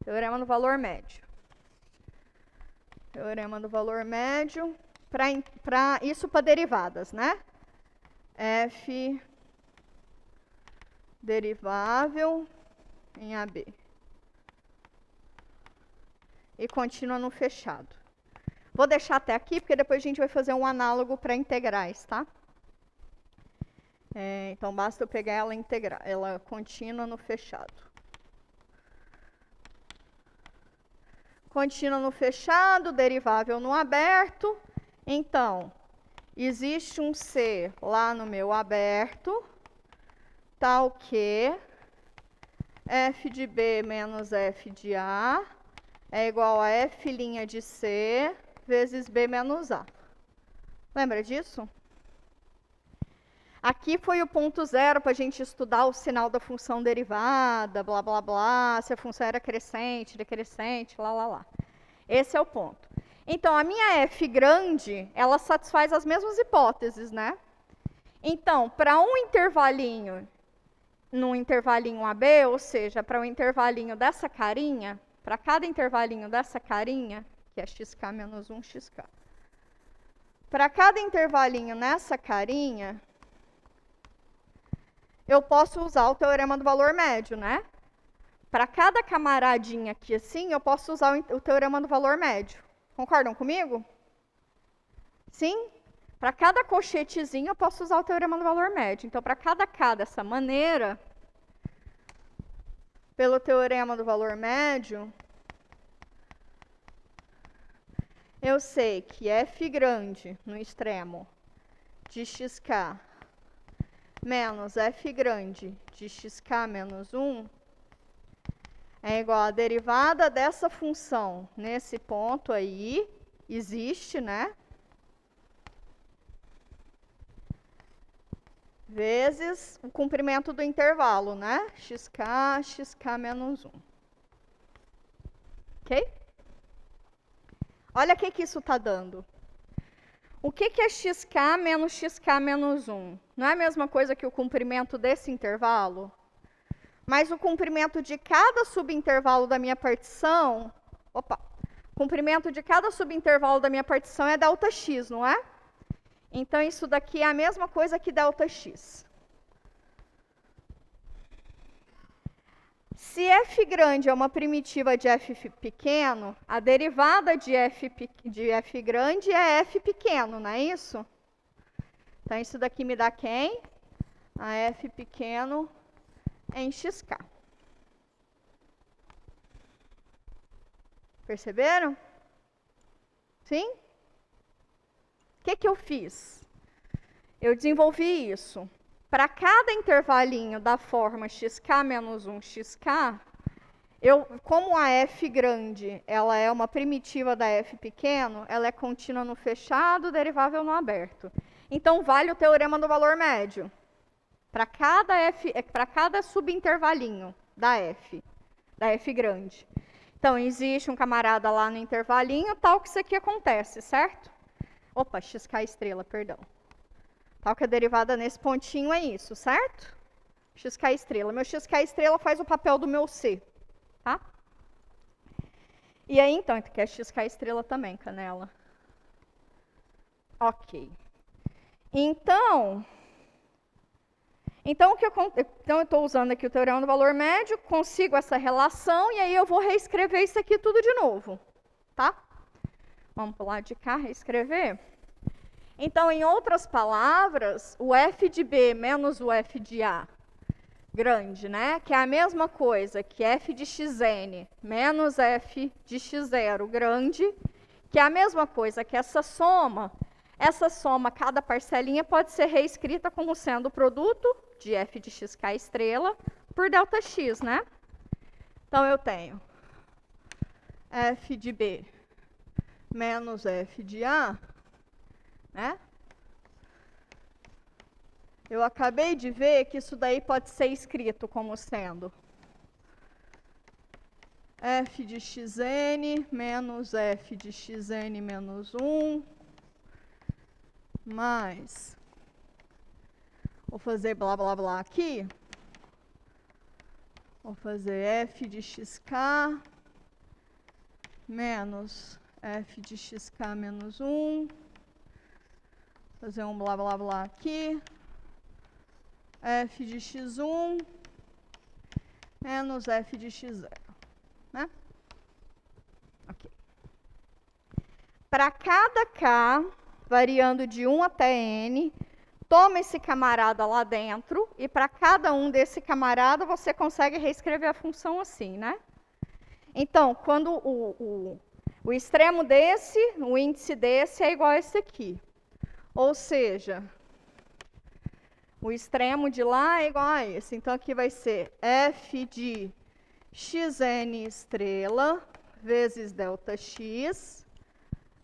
Teorema do valor médio. Teorema do valor médio. Isso para derivadas, né? F derivável em AB. E contínua no fechado. Vou deixar até aqui, porque depois a gente vai fazer um análogo para integrais, tá? Então, basta eu pegar ela contínua no fechado. Contínua no fechado, derivável no aberto. Então, existe um C lá no meu aberto, tal que f de B menos f de A é igual a f' de C vezes B menos A. Lembra disso? Aqui foi o ponto zero para a gente estudar o sinal da função derivada, blá, blá, blá, se a função era crescente, decrescente, lá, lá, lá. Esse é o ponto. Então, a minha f grande, ela satisfaz as mesmas hipóteses, né? Então, para um intervalinho, num intervalinho AB, ou seja, para um intervalinho dessa carinha, para cada intervalinho dessa carinha, que é xk menos 1, xk. Para cada intervalinho nessa carinha, eu posso usar o teorema do valor médio, né? Para cada camaradinha aqui assim, eu posso usar o teorema do valor médio. Concordam comigo? Sim? Para cada colchetezinho, eu posso usar o teorema do valor médio. Então, para cada K dessa maneira, pelo teorema do valor médio, eu sei que f grande no extremo de xk menos f grande de xk menos 1 é igual a derivada dessa função nesse ponto aí, existe, né? Vezes o comprimento do intervalo, né? xk menos 1. Ok? Olha o que isso está dando. O que é xk menos 1? Não é a mesma coisa que o comprimento desse intervalo? Mas o comprimento de cada subintervalo da minha partição... Opa! O comprimento de cada subintervalo da minha partição é ΔX, não é? Então, isso daqui é a mesma coisa que ΔX. Se f grande é uma primitiva de f pequeno, a derivada de f grande é f pequeno, não é isso? Então, isso daqui me dá quem? A f pequeno em xk. Perceberam? Sim? O que eu fiz? Eu desenvolvi isso. Para cada intervalinho da forma xk menos 1 xk, como a f grande ela é uma primitiva da f pequeno, ela é contínua no fechado, derivável no aberto. Então, vale o teorema do valor médio. Para cada subintervalinho da f grande. Então, existe um camarada lá no intervalinho, tal que isso aqui acontece, certo? Opa, xk estrela, perdão. Tal que a derivada nesse pontinho é isso, certo? Xk estrela. Meu xk estrela faz o papel do meu c, tá? E aí, então, que é xk estrela também, Canela. Ok. Então, Então, eu estou usando aqui o teorema do valor médio, consigo essa relação, e aí eu vou reescrever isso aqui tudo de novo, tá? Vamos para o lado de cá, reescrever. Então, em outras palavras, o f de b menos o f de a grande, né? Que é a mesma coisa que f de xn menos f de x0 grande, que é a mesma coisa que essa soma, cada parcelinha pode ser reescrita como sendo o produto de f de xk estrela por delta x, né? Então, eu tenho f de b menos f de a, né? Eu acabei de ver que isso daí pode ser escrito como sendo f de xn menos f de xn menos 1 mais, vou fazer blá blá blá aqui, vou fazer f de xk menos f de xk menos 1, fazer um blá blá blá aqui, f de x1 menos f de x0, né? Ok. Para cada k, variando de 1 até n, toma esse camarada lá dentro, e para cada um desse camarada, você consegue reescrever a função assim, né? Então, quando o extremo desse, o índice desse é igual a esse aqui. Ou seja, o extremo de lá é igual a esse. Então, aqui vai ser f de xn estrela vezes delta x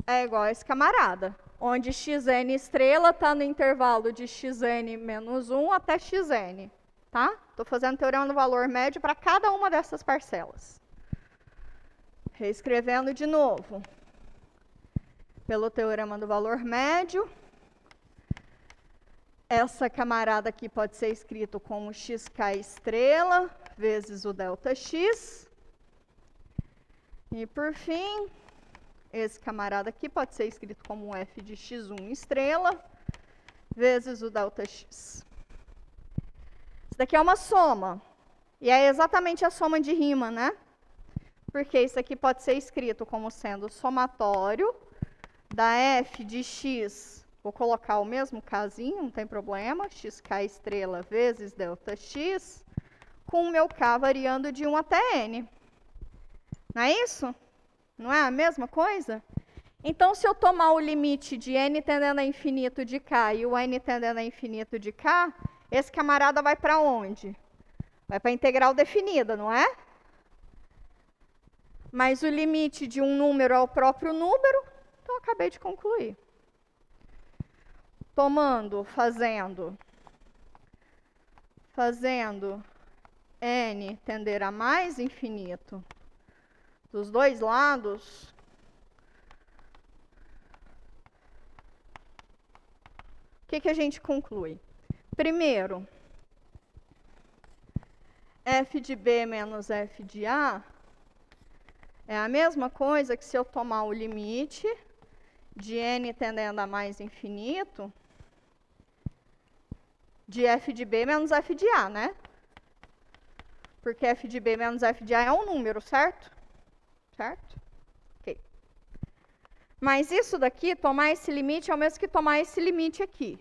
é igual a esse camarada, onde xn estrela está no intervalo de xn menos 1 até xn, tá? Estou fazendo teorema do valor médio para cada uma dessas parcelas. Reescrevendo de novo. Pelo teorema do valor médio, essa camarada aqui pode ser escrito como xk estrela vezes o delta x. E, por fim, esse camarada aqui pode ser escrito como f de x1 estrela vezes o delta x. Isso daqui é uma soma. E é exatamente a soma de Riemann, né? Porque isso aqui pode ser escrito como sendo o somatório da f de x, vou colocar o mesmo kzinho, não tem problema, xk estrela vezes delta x, com o meu k variando de 1 até n. Não é isso? Não é a mesma coisa? Então, se eu tomar o limite de n tendendo a infinito de k e o n tendendo a infinito de k, esse camarada vai para onde? Vai para a integral definida, não é? Mas o limite de um número é o próprio número, então eu acabei de concluir. Fazendo n tender a mais infinito dos dois lados, o que a gente conclui? Primeiro, f de b menos f de a é a mesma coisa que se eu tomar o limite de n tendendo a mais infinito de f de b menos f de a, né? Porque f de b menos f de a é um número, certo? Certo? Ok. Mas isso daqui, tomar esse limite, é o mesmo que tomar esse limite aqui.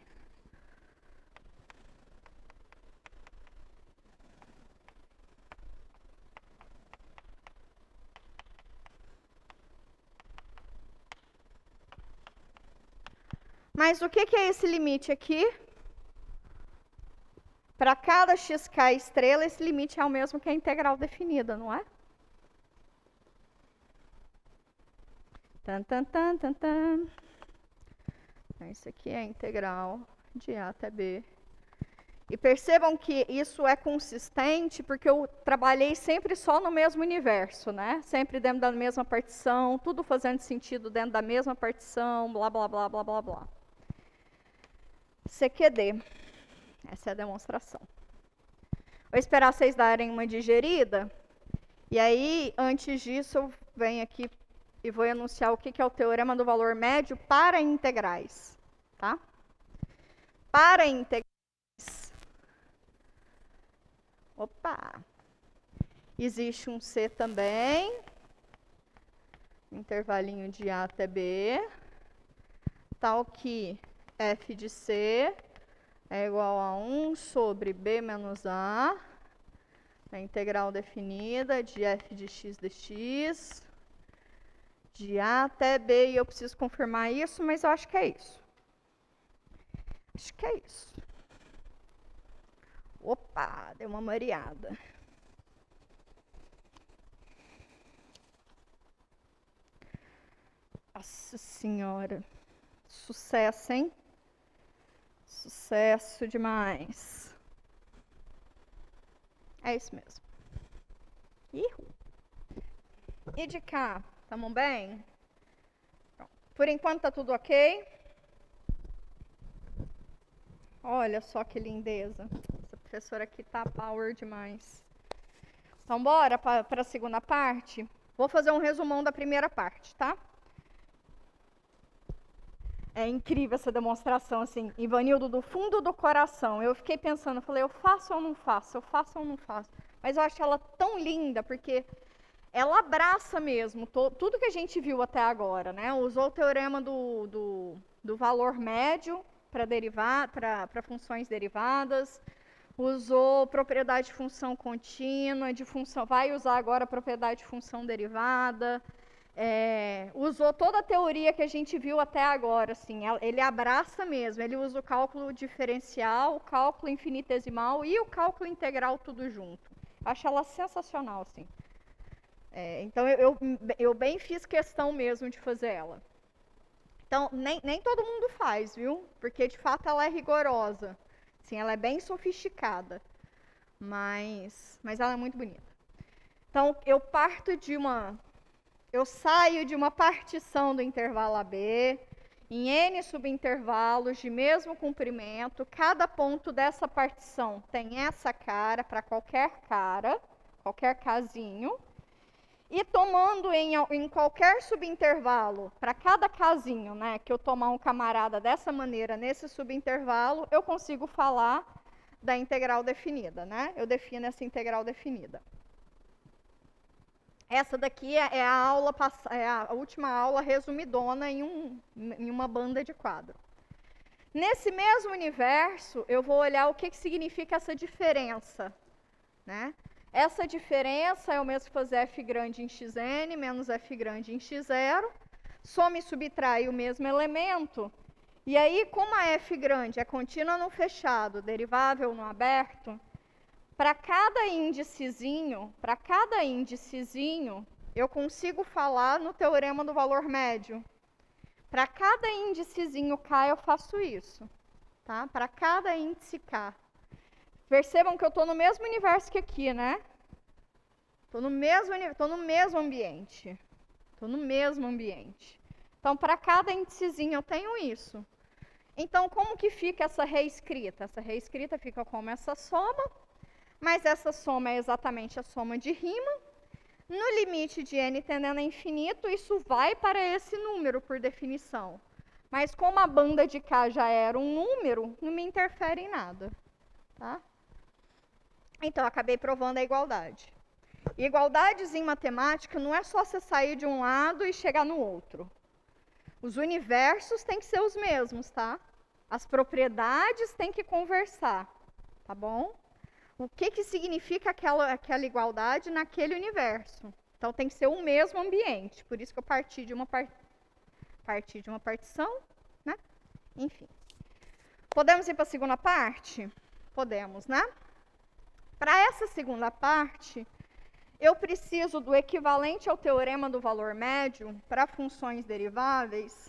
Mas o que é esse limite aqui? Para cada xk estrela, esse limite é o mesmo que a integral definida, não é? Tan, tan, tan, tan, tan. Esse aqui é a integral de a até b. E percebam que isso é consistente porque eu trabalhei sempre só no mesmo universo, né? Sempre dentro da mesma partição, tudo fazendo sentido dentro da mesma partição, blá, blá, blá, blá, blá, blá. CQD. Essa é a demonstração. Vou esperar vocês darem uma digerida. E aí, antes disso, eu venho aqui e vou enunciar o que é o teorema do valor médio para integrais. Tá? Para integrais, Opa! Existe um C também, intervalinho de A até B, tal que f de C é igual a 1 sobre B menos A, a integral definida de f de x dx, de A até B, e eu preciso confirmar isso, mas eu acho que é isso. Acho que é isso. Opa, deu uma mareada. Nossa Senhora. Sucesso, hein? Sucesso demais. É isso mesmo. Ihu. E de cá, tamo bem? Pronto. Por enquanto tá tudo ok? Olha só que lindeza. Essa professora aqui tá power demais. Então bora para a segunda parte? Vou fazer um resumão da primeira parte, tá? É incrível essa demonstração, assim, Ivanildo, do fundo do coração. Eu fiquei pensando, falei, eu faço ou não faço? Eu faço ou não faço? Mas eu acho ela tão linda, porque ela abraça mesmo tudo que a gente viu até agora, né? Usou o teorema do valor médio para funções derivadas, usou propriedade de função contínua, vai usar agora a propriedade de função derivada, usou toda a teoria que a gente viu até agora, assim, ele abraça mesmo, ele usa o cálculo diferencial, o cálculo infinitesimal e o cálculo integral tudo junto. Acho ela sensacional, assim. Então, eu bem fiz questão mesmo de fazer ela. Então, nem todo mundo faz, viu? Porque, de fato, ela é rigorosa. Assim, ela é bem sofisticada, mas ela é muito bonita. Então, eu saio de uma partição do intervalo AB, em N subintervalos de mesmo comprimento. Cada ponto dessa partição tem essa cara para qualquer casinho. E tomando em qualquer subintervalo, para cada casinho, né, que eu tomar um camarada dessa maneira nesse subintervalo, eu consigo falar da integral definida, né? Eu defino essa integral definida. Essa daqui é a última aula resumidona em uma banda de quadro. Nesse mesmo universo, eu vou olhar o que significa essa diferença, né? Essa diferença é o mesmo que fazer f grande em xn menos f grande em x0. Soma e subtrai o mesmo elemento. E aí, como a f grande é contínua no fechado, derivável no aberto, para cada índicezinho, eu consigo falar no teorema do valor médio. Para cada índicezinho k, eu faço isso. Tá? Para cada índice k. Percebam que eu estou no mesmo universo que aqui, né? Estou no mesmo ambiente. Então, para cada índicezinho eu tenho isso. Então, como que fica essa reescrita? Essa reescrita fica como essa soma, mas essa soma é exatamente a soma de rima. No limite de n tendendo a infinito, isso vai para esse número, por definição. Mas como a banda de k já era um número, não me interfere em nada. Tá? Então, eu acabei provando a igualdade. Igualdades em matemática não é só você sair de um lado e chegar no outro. Os universos têm que ser os mesmos, tá? As propriedades têm que conversar, tá bom? O que significa aquela igualdade naquele universo? Então, tem que ser o mesmo ambiente. Por isso que eu parti de uma partição, né? Enfim. Podemos ir para a segunda parte? Podemos, né? Para essa segunda parte, eu preciso do equivalente ao teorema do valor médio para funções deriváveis.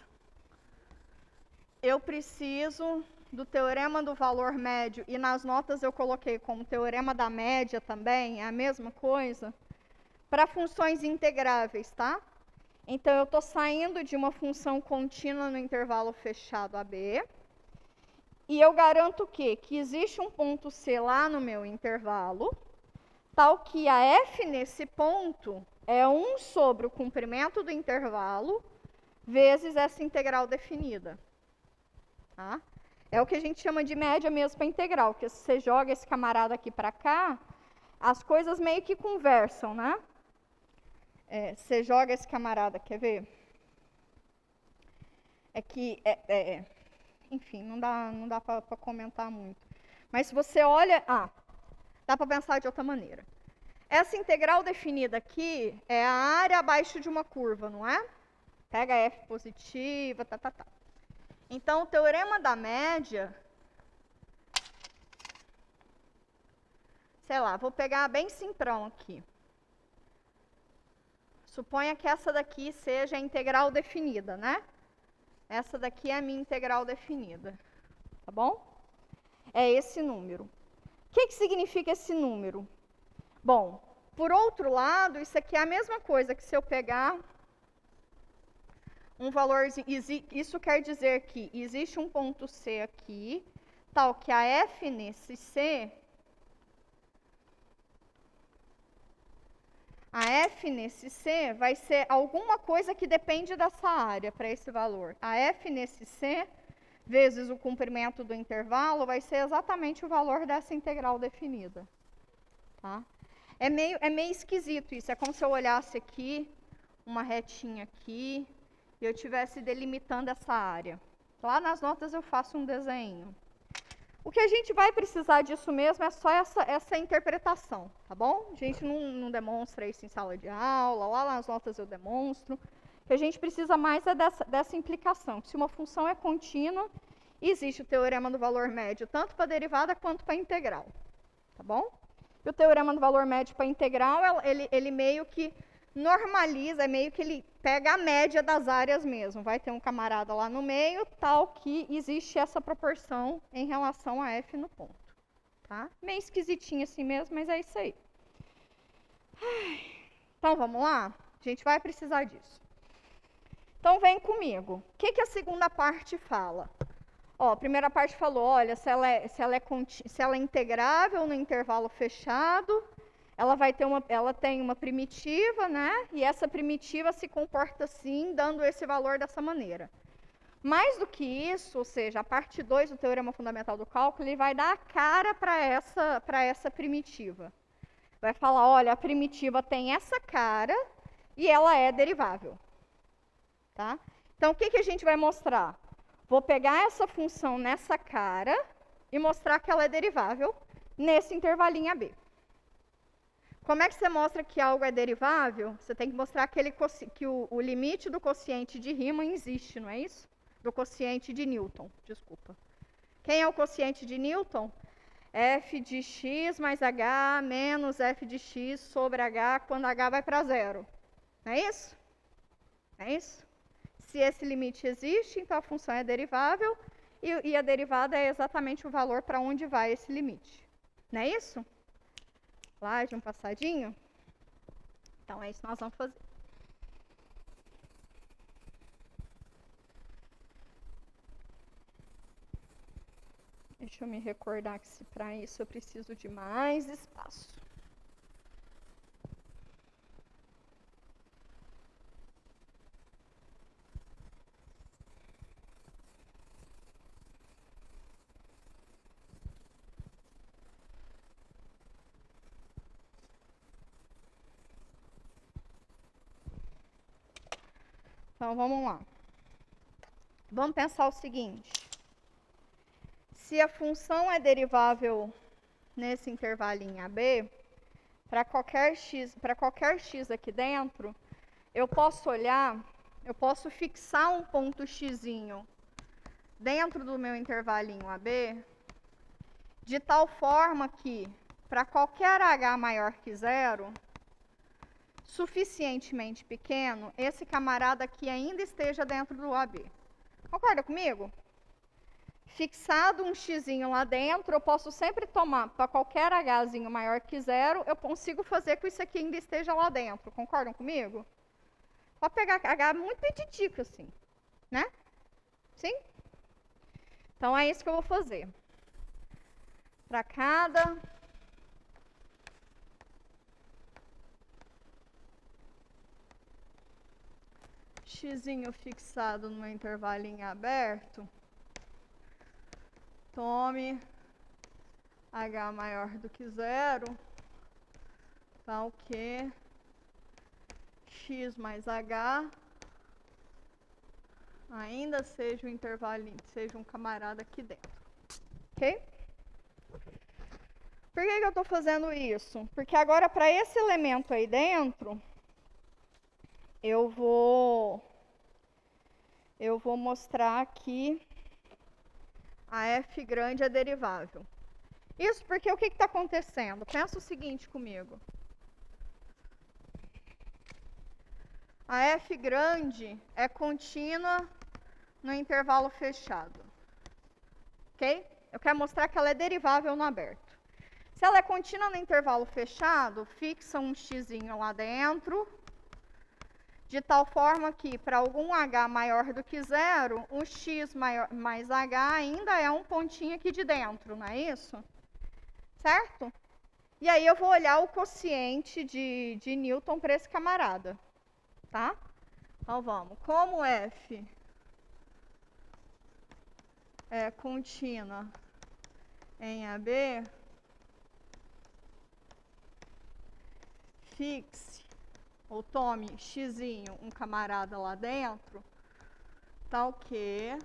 Eu preciso do teorema do valor médio, e nas notas eu coloquei como teorema da média também, é a mesma coisa, para funções integráveis, tá? Então, eu estou saindo de uma função contínua no intervalo fechado AB, e eu garanto o quê? Que existe um ponto C lá no meu intervalo, tal que a f nesse ponto é 1 sobre o comprimento do intervalo vezes essa integral definida. Tá? É o que a gente chama de média mesmo para integral, que se você joga esse camarada aqui para cá, as coisas meio que conversam, né? Você joga esse camarada, quer ver? É que, enfim, não dá para comentar muito. Mas se você olha, dá para pensar de outra maneira. Essa integral definida aqui é a área abaixo de uma curva, não é? Pega f positiva, tá. Então, o teorema da média, sei lá, vou pegar bem simprão aqui. Suponha que essa daqui seja a integral definida, né? Essa daqui é a minha integral definida, tá bom? É esse número. O que significa esse número? Bom, por outro lado, isso aqui é a mesma coisa que se eu pegar um valorzinho, isso quer dizer que existe um ponto C aqui, tal que a f nesse C, vai ser alguma coisa que depende dessa área para esse valor. A f nesse C vezes o comprimento do intervalo vai ser exatamente o valor dessa integral definida. Tá? É meio esquisito isso, é como se eu olhasse aqui, uma retinha aqui, e eu estivesse delimitando essa área. Lá nas notas eu faço um desenho. O que a gente vai precisar disso mesmo é só essa interpretação, tá bom? A gente não demonstra isso em sala de aula, lá nas notas eu demonstro. O que a gente precisa mais é dessa implicação. Se uma função é contínua, existe o teorema do valor médio, tanto para a derivada quanto para a integral, tá bom? E o teorema do valor médio para a integral, ele meio que normaliza, meio que ele pega a média das áreas mesmo. Vai ter um camarada lá no meio, tal que existe essa proporção em relação a f no ponto. Tá? Meio esquisitinho assim mesmo, mas é isso aí. Então, vamos lá? A gente vai precisar disso. Então, vem comigo. O que a segunda parte fala? Ó, a primeira parte falou, olha, se ela é integrável no intervalo fechado, ela tem uma primitiva, né? E essa primitiva se comporta assim, dando esse valor dessa maneira. Mais do que isso, ou seja, a parte 2 do teorema fundamental do cálculo, ele vai dar a cara para essa primitiva. Vai falar, olha, a primitiva tem essa cara e ela é derivável. Tá? Então, o que a gente vai mostrar? Vou pegar essa função nessa cara e mostrar que ela é derivável nesse intervalinho AB. Como é que você mostra que algo é derivável? Você tem que mostrar que o limite do quociente de Riemann existe, não é isso? Do quociente de Newton, desculpa. Quem é o quociente de Newton? F de x mais h menos f de x sobre h quando h vai para zero. Não é isso? É isso? Se esse limite existe, então a função é derivável e a derivada é exatamente o valor para onde vai esse limite. Não é isso? Lá de um passadinho? Então é isso que nós vamos fazer. Deixa eu me recordar que para isso eu preciso de mais espaço. Então, vamos lá. Vamos pensar o seguinte. Se a função é derivável nesse intervalinho AB, para qualquer x aqui dentro, eu posso fixar um ponto xzinho dentro do meu intervalinho AB, de tal forma que, para qualquer h maior que zero, suficientemente pequeno, esse camarada aqui ainda esteja dentro do AB. Concorda comigo? Fixado um xzinho lá dentro, eu posso sempre tomar, para qualquer hzinho maior que zero, eu consigo fazer com que isso aqui ainda esteja lá dentro. Concordam comigo? Pode pegar h muito petitico assim, né? Sim? Então, é isso que eu vou fazer. Para cada xzinho fixado no intervalinho aberto, tome h maior do que zero tal que x mais h ainda seja um intervalo, seja um camarada aqui dentro. Ok? Por que eu estou fazendo isso? Porque agora, para esse elemento aí dentro, eu vou mostrar que a f grande é derivável. Isso porque o que está acontecendo? Pensa o seguinte comigo. A f grande é contínua no intervalo fechado. Ok? Eu quero mostrar que ela é derivável no aberto. Se ela é contínua no intervalo fechado, fixa um xzinho lá dentro, de tal forma que, para algum h maior do que zero, o x mais h ainda é um pontinho aqui de dentro, não é isso? Certo? E aí eu vou olhar o quociente de Newton para esse camarada. Tá? Então vamos. Como f é contínua em AB, fixe ou tome xzinho, um camarada lá dentro, tal que,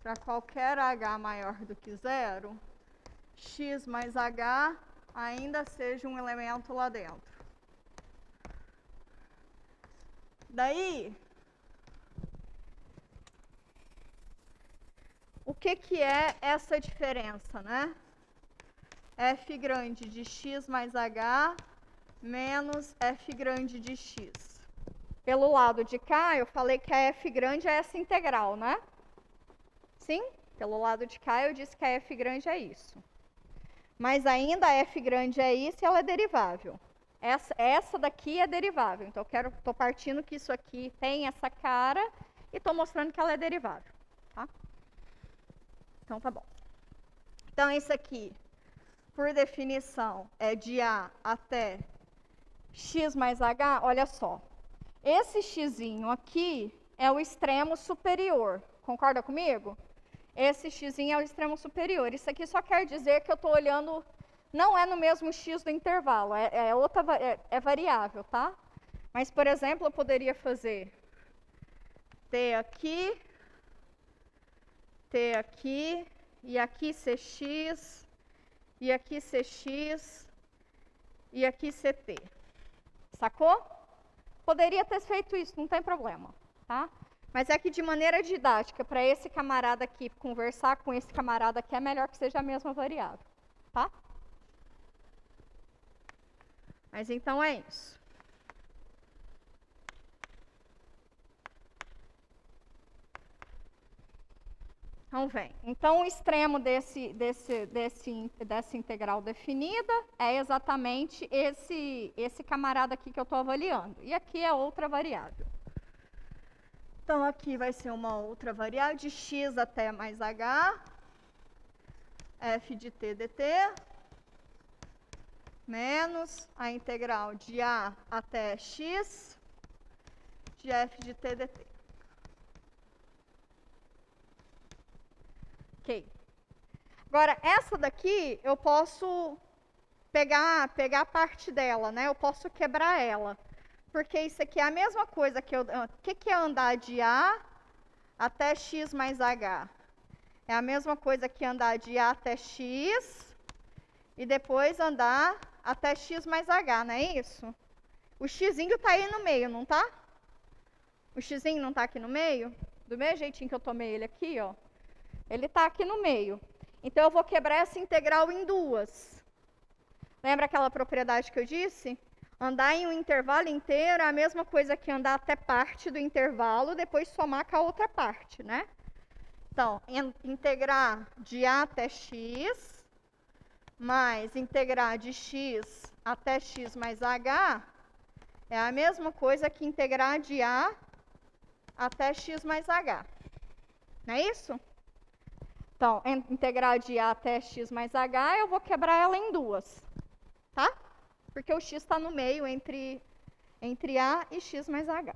para qualquer h maior do que zero, x mais h ainda seja um elemento lá dentro. Daí, o que é essa diferença, né? F grande de x mais h menos f grande de x. Pelo lado de cá, eu falei que a f grande é essa integral, né? Sim? Pelo lado de cá, eu disse que a f grande é isso. Mas ainda a f grande é isso e ela é derivável. Essa daqui é derivável. Então, eu estou partindo que isso aqui tem essa cara e estou mostrando que ela é derivável. Tá? Então, tá bom. Então, isso aqui, por definição, é de A até x mais h. Olha só. Esse xzinho aqui é o extremo superior. Concorda comigo? Esse xzinho é o extremo superior. Isso aqui só quer dizer que eu estou olhando... Não é no mesmo x do intervalo, é variável, tá? Mas, por exemplo, eu poderia fazer t aqui, e aqui cx, e aqui cx, e aqui ct. Sacou? Poderia ter feito isso, não tem problema, tá? Mas é que de maneira didática, para esse camarada aqui conversar com esse camarada aqui, é melhor que seja a mesma variável, tá? Mas então é isso. Então vem. Então o extremo dessa integral definida é exatamente esse camarada aqui que eu estou avaliando. E aqui é outra variável. Então aqui vai ser uma outra variável de x até mais h, f de t dt, menos a integral de a até x de f de t dt. Ok. Agora, essa daqui, eu posso pegar a parte dela, né? Eu posso quebrar ela. Porque isso aqui é a mesma coisa que o que é andar de A até x mais h? É a mesma coisa que andar de A até x e depois andar até x mais h, não é isso? O xzinho está aí no meio, não está? O xzinho não está aqui no meio? Do mesmo jeitinho que eu tomei ele aqui, ó. Ele está aqui no meio. Então, eu vou quebrar essa integral em duas. Lembra aquela propriedade que eu disse? Andar em um intervalo inteiro é a mesma coisa que andar até parte do intervalo, depois somar com a outra parte, né? Então, integrar de A até x, mais integrar de x até x mais h, é a mesma coisa que integrar de A até x mais h. Não é isso? Então, integrar de A até x mais h, eu vou quebrar ela em duas, tá? Porque o x está no meio entre A e x mais h.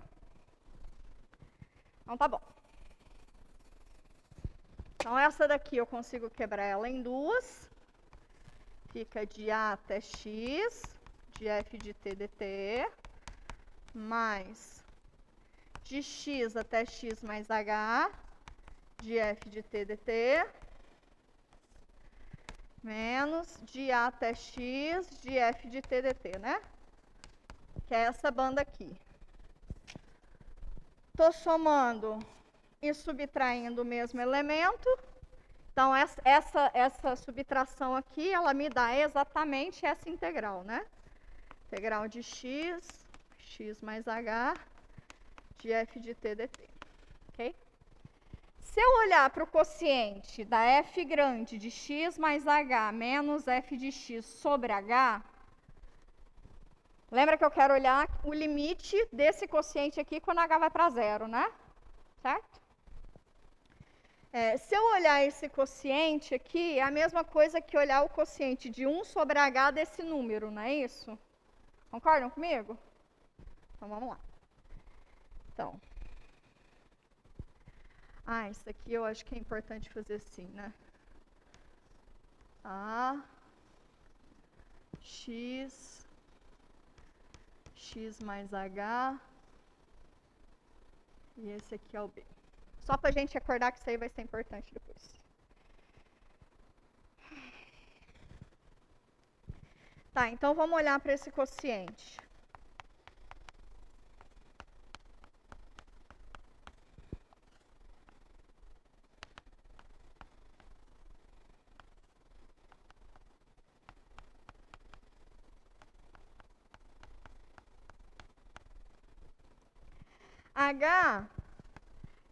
Então, tá bom. Então, essa daqui eu consigo quebrar ela em duas. Fica de A até x, de f de t dt, mais de x até x mais h, de f de t dt, menos de a até x, de f de t dt, né? Que é essa banda aqui. Estou somando e subtraindo o mesmo elemento. Então, essa subtração aqui, ela me dá exatamente essa integral, né? Integral de x, x mais h, de f de t dt. Ok? Se eu olhar para o quociente da f grande de x mais h menos f de x sobre h, lembra que eu quero olhar o limite desse quociente aqui quando h vai para zero, né? Certo? Se eu olhar esse quociente aqui, é a mesma coisa que olhar o quociente de 1 sobre h desse número, não é isso? Concordam comigo? Então, vamos lá. Então, isso aqui eu acho que é importante fazer assim, né? A, x mais h, e esse aqui é o b. Só para a gente acordar que isso aí vai ser importante depois. Tá, então vamos olhar para esse quociente. H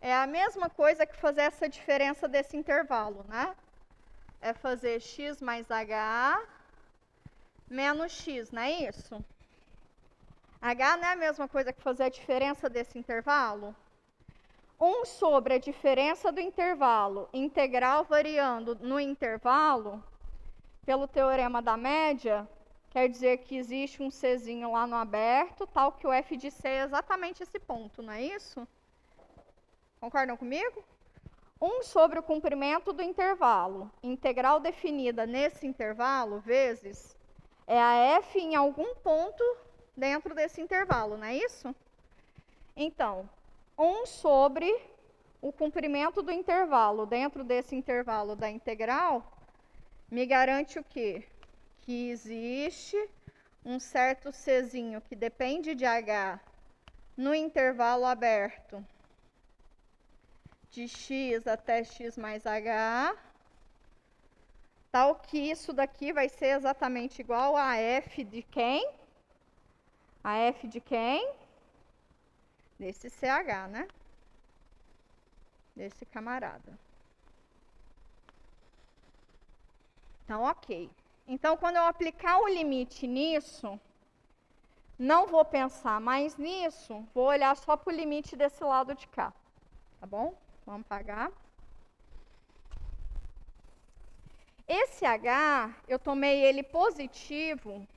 é a mesma coisa que fazer essa diferença desse intervalo, né? É fazer x mais h menos x, não é isso? H não é a mesma coisa que fazer a diferença desse intervalo? 1 sobre a diferença do intervalo, integral variando no intervalo, pelo teorema da média, quer dizer que existe um Czinho lá no aberto, tal que o f de c é exatamente esse ponto, não é isso? Concordam comigo? 1 sobre o comprimento do intervalo, integral definida nesse intervalo, vezes, é a f em algum ponto dentro desse intervalo, não é isso? Então, 1 sobre o comprimento do intervalo dentro desse intervalo da integral me garante o quê? Que existe um certo Czinho que depende de h no intervalo aberto de x até x mais h, tal que isso daqui vai ser exatamente igual a f de quem? A f de quem? Desse CH, né? Desse camarada. Então, ok. Então, quando eu aplicar o limite nisso, não vou pensar mais nisso, vou olhar só para o limite desse lado de cá. Tá bom? Vamos apagar. Esse H, eu tomei ele positivo.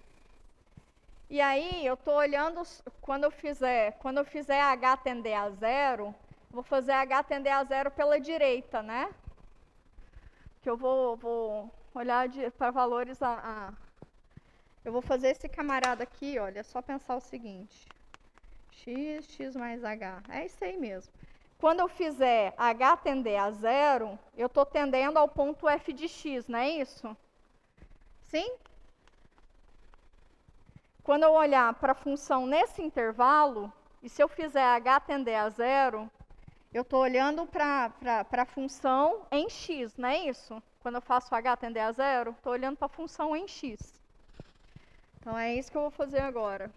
E aí, eu estou olhando, quando eu fizer H tender a zero, vou fazer H tender a zero pela direita, né? Que eu vou olhar para valores Eu vou fazer esse camarada aqui, olha, é só pensar o seguinte. X mais H. É isso aí mesmo. Quando eu fizer H tender a zero, eu estou tendendo ao ponto f de x, não é isso? Sim? Quando eu olhar para a função nesse intervalo, e se eu fizer H tender a zero, eu estou olhando para a função em x, não é isso? Quando eu faço H tender a zero, estou olhando para a função em x. Então, é isso que eu vou fazer agora.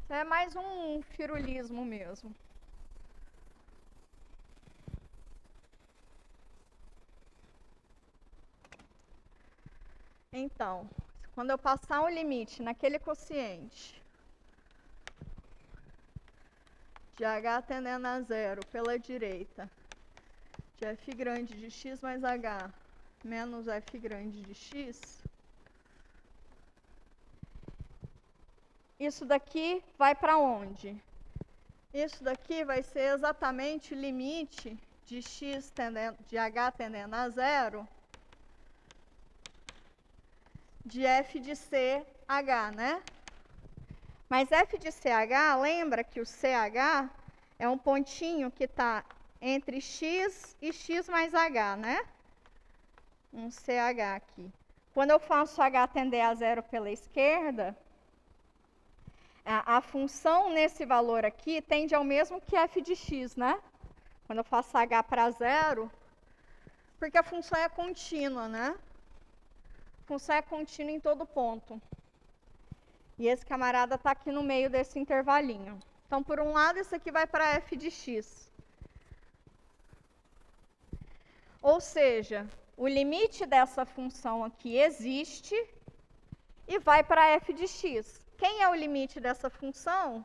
É mais um firulismo mesmo. Então, quando eu passar um limite naquele quociente de H tendendo a zero pela direita, de f grande de x mais h menos f grande de x, isso daqui vai para onde? Isso daqui vai ser exatamente o limite de h tendendo a zero de f de CH, né? Mas f de CH, lembra que o CH é um pontinho que está entre x e x mais h, né? Um CH aqui. Quando eu faço h tender a zero pela esquerda, a função nesse valor aqui tende ao mesmo que f de x, né? Quando eu faço h para zero, porque a função é contínua, né? A função é contínua em todo ponto. E esse camarada está aqui no meio desse intervalinho. Então, por um lado, isso aqui vai para f de x. Ou seja, o limite dessa função aqui existe e vai para f de x. Quem é o limite dessa função?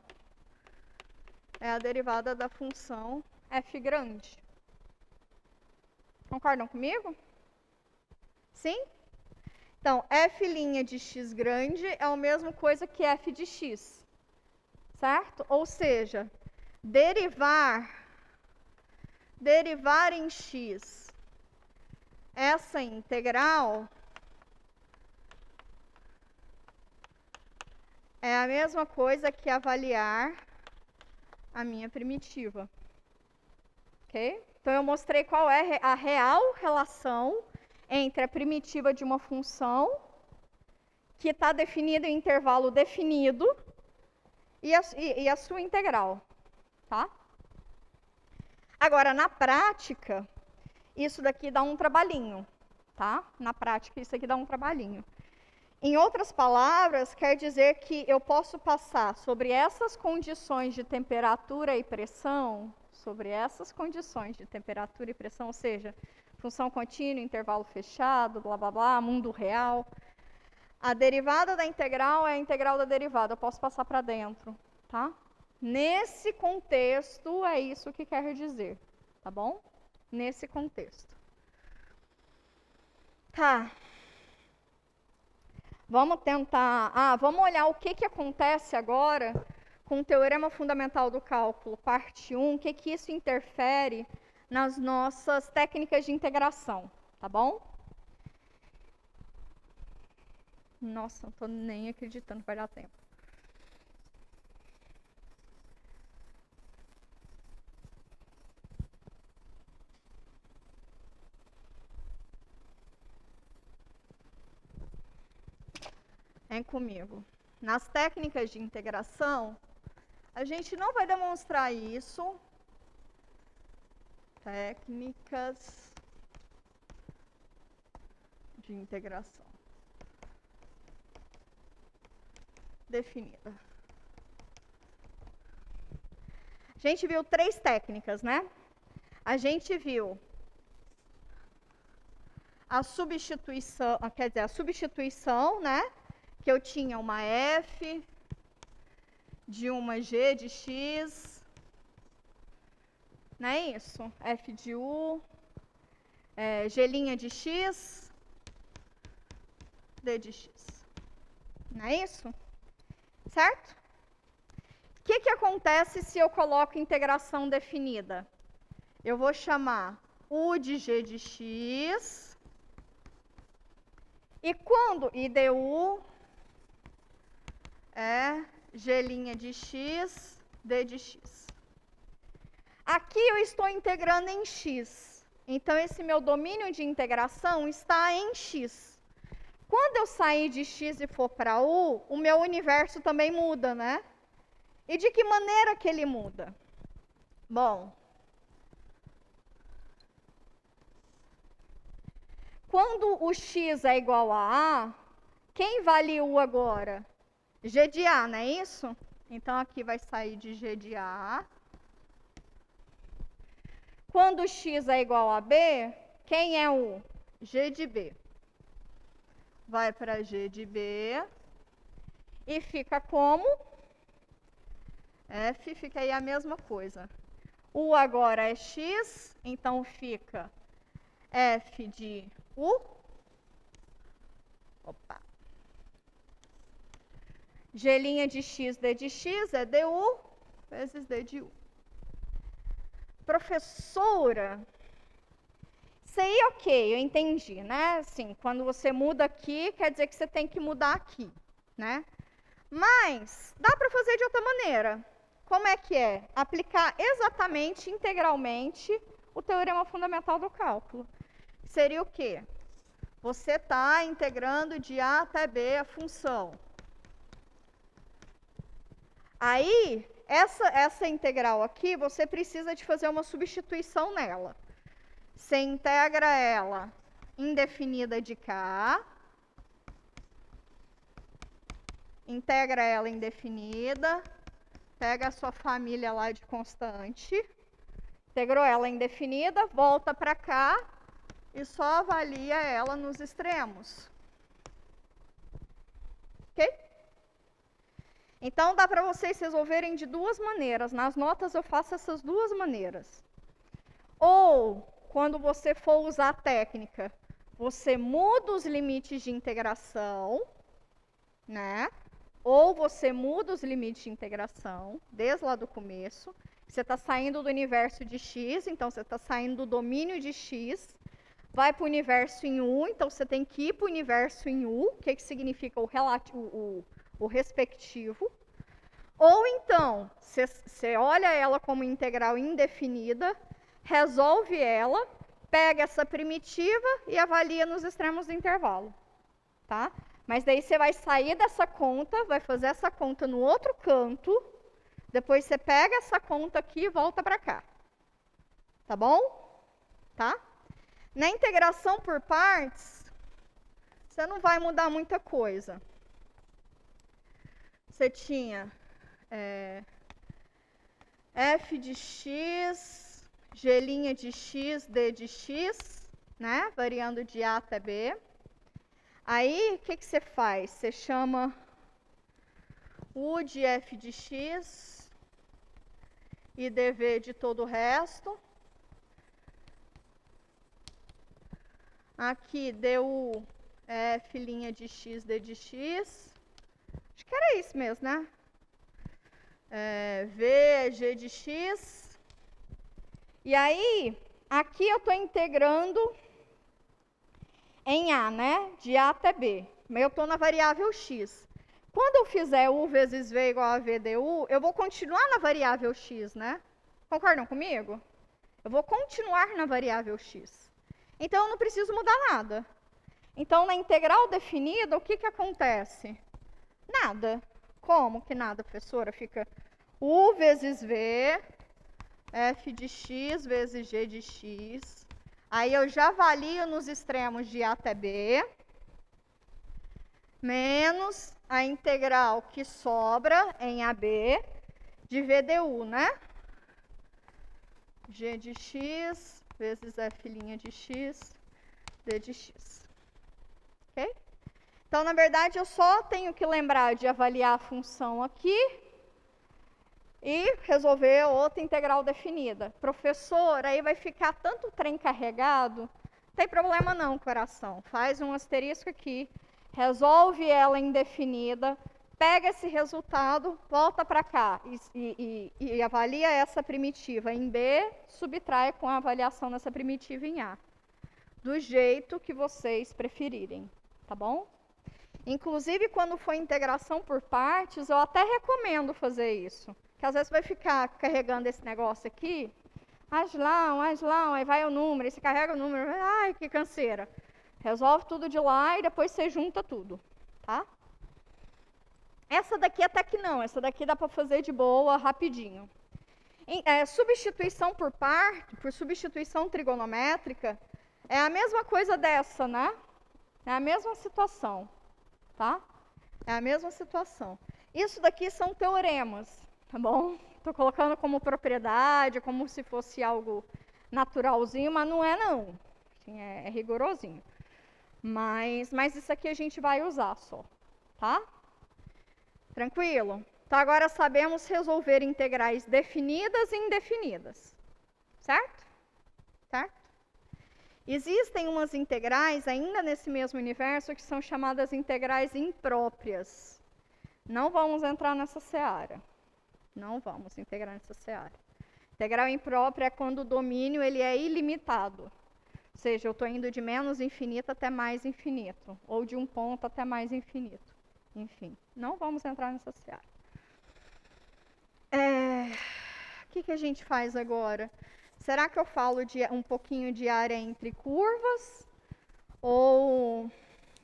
É a derivada da função f grande. Concordam comigo? Sim? Então, f' de x grande é a mesma coisa que f de x. Certo? Ou seja, derivar em x essa integral é a mesma coisa que avaliar a minha primitiva. Ok? Então, eu mostrei qual é a real relação entre a primitiva de uma função, que está definida em intervalo definido, e a sua integral. Tá? Agora, na prática, isso daqui dá um trabalhinho. Tá? Na prática, isso aqui dá um trabalhinho. Em outras palavras, quer dizer que eu posso passar sobre essas condições de temperatura e pressão, ou seja, função contínua, intervalo fechado, blá, blá, blá, mundo real. A derivada da integral é a integral da derivada, eu posso passar para dentro, tá? Nesse contexto, é isso que quer dizer, tá bom? Nesse contexto. Tá. Vamos tentar... vamos olhar o que acontece agora com o Teorema Fundamental do Cálculo, parte 1, o que isso interfere nas nossas técnicas de integração, tá bom? Nossa, não estou nem acreditando que vai dar tempo. Vem comigo. Nas técnicas de integração, a gente não vai demonstrar isso. Técnicas de integração definida. A gente viu 3 técnicas, né? A gente viu a substituição, né? Que eu tinha uma f de uma g de x, não é isso? F de u, g' de x, d de x. Não é isso? Certo? O que acontece se eu coloco integração definida? Eu vou chamar u de g de x, e du é g' de x, d de x. Aqui eu estou integrando em x. Então, esse meu domínio de integração está em x. Quando eu sair de x e for para u, o meu universo também muda, né? E de que maneira que ele muda? Bom, quando o x é igual a a, quem vale u agora? G de a, não é isso? Então, aqui vai sair de g de a. Quando x é igual a b, quem é u? G de b. Vai para g de b. E fica como? F fica aí a mesma coisa. U agora é x, então fica f de u. Opa. G' de x, d de x é du vezes d de u. Professora, Isso aí, ok, eu entendi, né? Assim, quando você muda aqui, quer dizer que você tem que mudar aqui, né? Mas dá para fazer de outra maneira. Como é que é? Aplicar exatamente, integralmente, o teorema fundamental do cálculo. Seria o quê? Você está integrando de A até B a função. Aí, essa integral aqui, você precisa de fazer uma substituição nela. Você integra ela indefinida de K, integra ela indefinida, pega a sua família lá de constante, integrou ela indefinida, volta para cá e só avalia ela nos extremos. Ok? Então, dá para vocês resolverem de duas maneiras. Nas notas eu faço essas duas maneiras. Ou, quando você for usar a técnica, você muda os limites de integração, né? Ou você muda os limites de integração, desde lá do começo. Você está saindo do universo de x, então você está saindo do domínio de x, vai para o universo em U, então você tem que ir para o universo em U, que significa o respectivo. Ou então, você olha ela como integral indefinida, resolve ela, pega essa primitiva e avalia nos extremos do intervalo. Tá? Mas daí você vai sair dessa conta, vai fazer essa conta no outro canto, depois você pega essa conta aqui e volta para cá. Tá bom? Tá? Na integração por partes, você não vai mudar muita coisa. Você tinha f de x, g' de x, d de x, né? Variando de A até B. Aí, o que você faz? Você chama U de f de x e dv de todo o resto. Aqui, du f' de x, d de x. Acho que era isso mesmo, né? V é g de x. E aí, aqui eu estou integrando em A, né? De A até B. Mas eu estou na variável x. Quando eu fizer U vezes V igual a V du, eu vou continuar na variável x, né? Concordam comigo? Eu vou continuar na variável x. Então, eu não preciso mudar nada. Então, na integral definida, o que acontece? Nada. Como que nada, professora? Fica U vezes V, f de x vezes g de x. Aí eu já avalio nos extremos de A até B, menos a integral que sobra em AB de V du, né? G de x vezes f' de x, d de x. Ok? Então, na verdade, eu só tenho que lembrar de avaliar a função aqui e resolver outra integral definida. Professor, aí vai ficar tanto trem carregado. Não tem problema não, coração. Faz um asterisco aqui, resolve ela indefinida, pega esse resultado, volta para cá e avalia essa primitiva em B, subtrai com a avaliação dessa primitiva em A. Do jeito que vocês preferirem, tá bom? Inclusive, quando for integração por partes, eu até recomendo fazer isso. Porque às vezes vai ficar carregando esse negócio aqui, aslão, aí vai o número, aí você carrega o número, ai, que canseira. Resolve tudo de lá e depois você junta tudo, tá? Essa daqui até que não, essa daqui dá para fazer de boa, rapidinho. Substituição por parte, por substituição trigonométrica, é a mesma coisa dessa, né? É a mesma situação. Tá? É a mesma situação. Isso daqui são teoremas, tá bom? Estou colocando como propriedade, como se fosse algo naturalzinho, mas não é não. Assim, é rigorosinho. Mas isso aqui a gente vai usar só, tá? Tranquilo? Então agora sabemos resolver integrais definidas e indefinidas, certo? Certo? Existem umas integrais, ainda nesse mesmo universo, que são chamadas integrais impróprias. Não vamos entrar nessa seara. Não vamos integrar nessa seara. Integral imprópria é quando o domínio ele é ilimitado. Ou seja, eu estou indo de menos infinito até mais infinito, ou de um ponto até mais infinito. Enfim, não vamos entrar nessa seara. O que a gente faz agora? Será que eu falo de um pouquinho de área entre curvas? Ou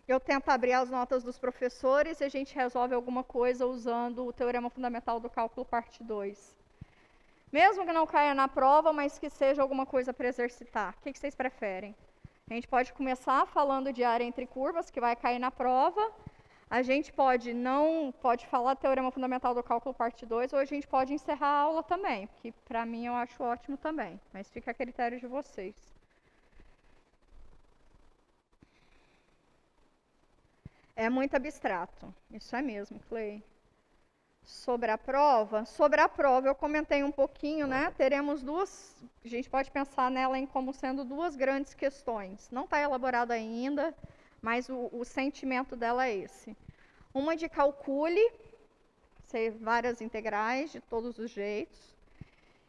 eu tento abrir as notas dos professores e a gente resolve alguma coisa usando o Teorema Fundamental do Cálculo, parte 2? Mesmo que não caia na prova, mas que seja alguma coisa para exercitar. O que vocês preferem? A gente pode começar falando de área entre curvas, que vai cair na prova. A gente pode falar Teorema Fundamental do Cálculo, parte 2, ou a gente pode encerrar a aula também, que para mim eu acho ótimo também, mas fica a critério de vocês. É muito abstrato, isso é mesmo, Clay. Sobre a prova eu comentei um pouquinho, né? Teremos duas, a gente pode pensar nela como sendo duas grandes questões. Não está elaborada ainda, mas o sentimento dela é esse. Uma de calcule, várias integrais de todos os jeitos,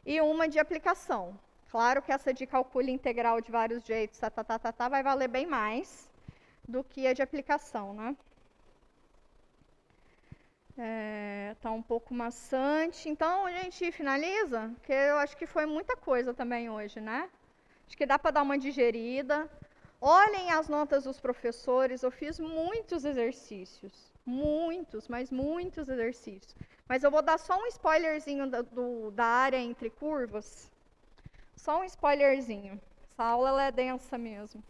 e uma de aplicação. Claro que essa de calcule integral de vários jeitos, vai valer bem mais do que a de aplicação, né? Tá um pouco maçante. Então, a gente finaliza, porque eu acho que foi muita coisa também hoje, né? Acho que dá para dar uma digerida. Olhem as notas dos professores, eu fiz muitos exercícios. Muitos, mas muitos exercícios. Mas eu vou dar só um spoilerzinho da área entre curvas. Só um spoilerzinho. Essa aula ela é densa mesmo.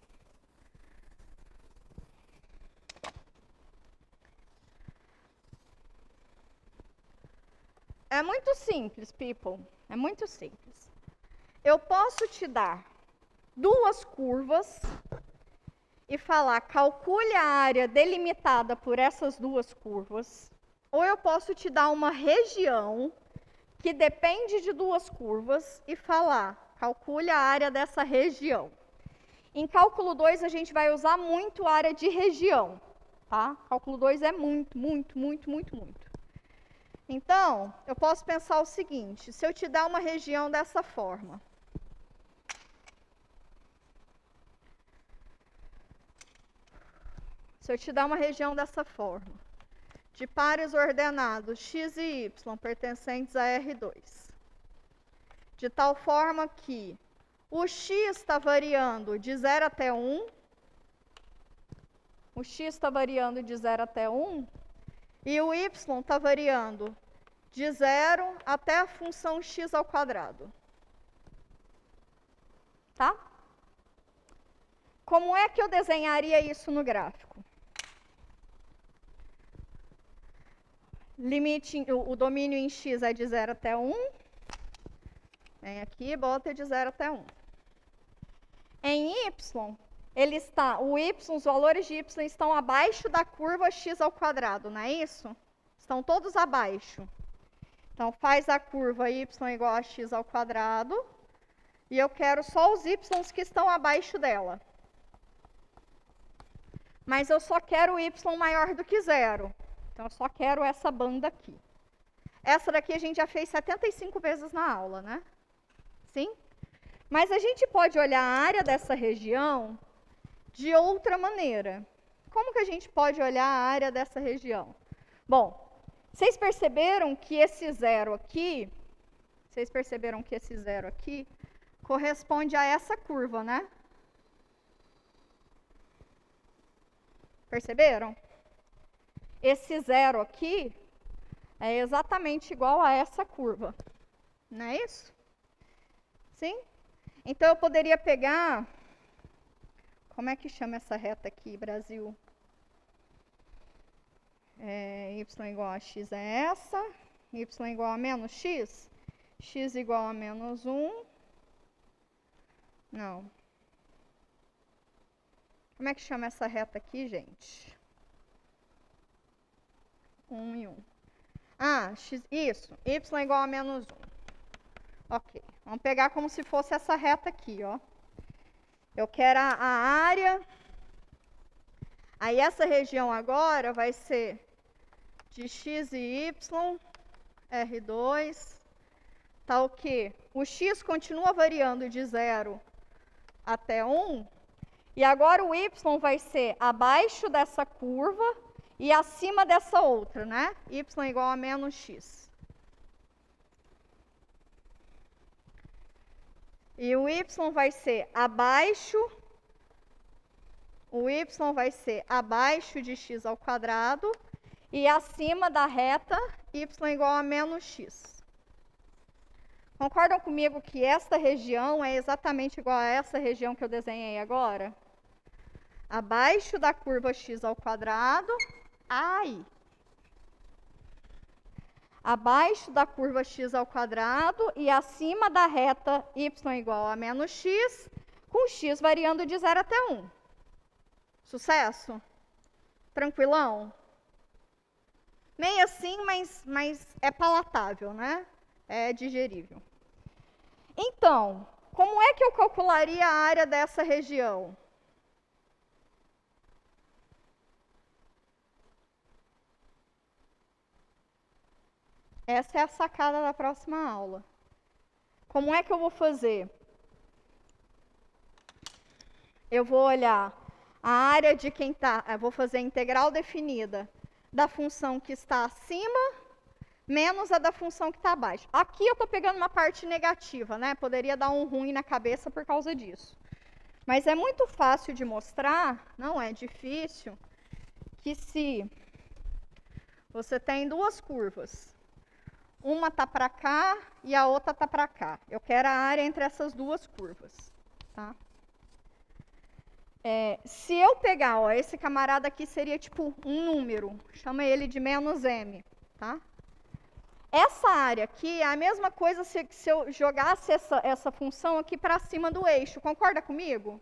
É muito simples, people. É muito simples. Eu posso te dar duas curvas e falar, calcule a área delimitada por essas duas curvas. Ou eu posso te dar uma região que depende de duas curvas e falar, calcule a área dessa região. Em cálculo 2, a gente vai usar muito a área de região, tá? Cálculo 2 é muito. Então, eu posso pensar o seguinte, se eu te dar uma região dessa forma. Se eu te dar uma região dessa forma, de pares ordenados x e y pertencentes a R2, de tal forma que o x está variando de 0 até 1, o x está variando de 0 até 1, e o y está variando de 0 até a função x ao quadrado. Tá? Como é que eu desenharia isso no gráfico? Limite, o domínio em x é de 0 até 1. Vem aqui e bota de 0 até 1. Em y, os valores de y estão abaixo da curva x ao quadrado, não é isso? Estão todos abaixo. Então, faz a curva y igual a x ao quadrado. E eu quero só os y que estão abaixo dela. Mas eu só quero o y maior do que 0. Então, eu só quero essa banda aqui. Essa daqui a gente já fez 75 vezes na aula, né? Sim? Mas a gente pode olhar a área dessa região de outra maneira. Como que a gente pode olhar a área dessa região? Bom, vocês perceberam que esse zero aqui, corresponde a essa curva, né? Perceberam? Esse zero aqui é exatamente igual a essa curva. Não é isso? Sim? Então, eu poderia pegar... Como é que chama essa reta aqui, Brasil? Y igual a x é essa. Y igual a menos x. X igual a menos 1. Não. Como é que chama essa reta aqui, gente? 1 e 1. Ah, x, isso. Y igual a menos 1. Ok. Vamos pegar como se fosse essa reta aqui, ó. Eu quero a área. Aí essa região agora vai ser de x e y, R2. Tá o quê? O x continua variando de 0 até 1, E agora o y vai ser abaixo dessa curva e acima dessa outra, né? Y igual a menos x. E o y vai ser abaixo de x ao quadrado e acima da reta y igual a menos x. Concordam comigo que esta região é exatamente igual a essa região que eu desenhei agora? Abaixo da curva x ao quadrado, abaixo da curva x ao quadrado e acima da reta y igual a menos x, com x variando de 0 até 1. Sucesso? Tranquilão? Meio assim, mas é palatável, né? É digerível. Então, como é que eu calcularia a área dessa região? Essa é a sacada da próxima aula. Como é que eu vou fazer? Eu vou olhar a área de quem está... Eu vou fazer a integral definida da função que está acima menos a da função que está abaixo. Aqui eu estou pegando uma parte negativa, né? Poderia dar um ruim na cabeça por causa disso. Mas é muito fácil de mostrar, não é difícil, que se você tem duas curvas, uma está para cá e a outra está para cá. Eu quero a área entre essas duas curvas. Tá? Se eu pegar, ó, esse camarada aqui seria tipo um número, chama ele de menos m. Tá? Essa área aqui é a mesma coisa se eu jogasse essa função aqui para cima do eixo. Concorda comigo?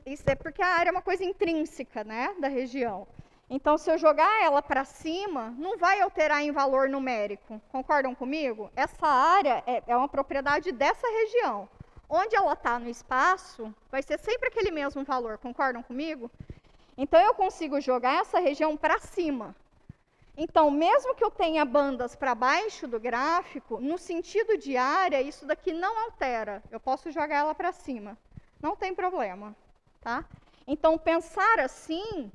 Isso é porque a área é uma coisa intrínseca, né, da região. Então, se eu jogar ela para cima, não vai alterar em valor numérico. Concordam comigo? Essa área é uma propriedade dessa região. Onde ela está no espaço, vai ser sempre aquele mesmo valor. Concordam comigo? Então, eu consigo jogar essa região para cima. Então, mesmo que eu tenha bandas para baixo do gráfico, no sentido de área, isso daqui não altera. Eu posso jogar ela para cima. Não tem problema. Tá? Então, pensar assim...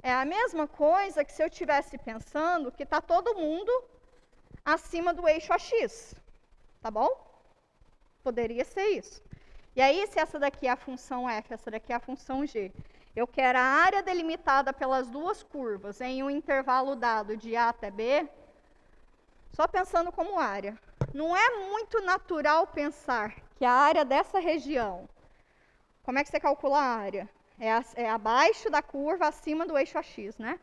é a mesma coisa que se eu estivesse pensando que está todo mundo acima do eixo AX. Tá bom? Poderia ser isso. E aí, se essa daqui é a função f, essa daqui é a função g, eu quero a área delimitada pelas duas curvas em um intervalo dado de A até B, só pensando como área. Não é muito natural pensar que a área dessa região, como é que você calcula a área? É abaixo da curva, acima do eixo AX, né?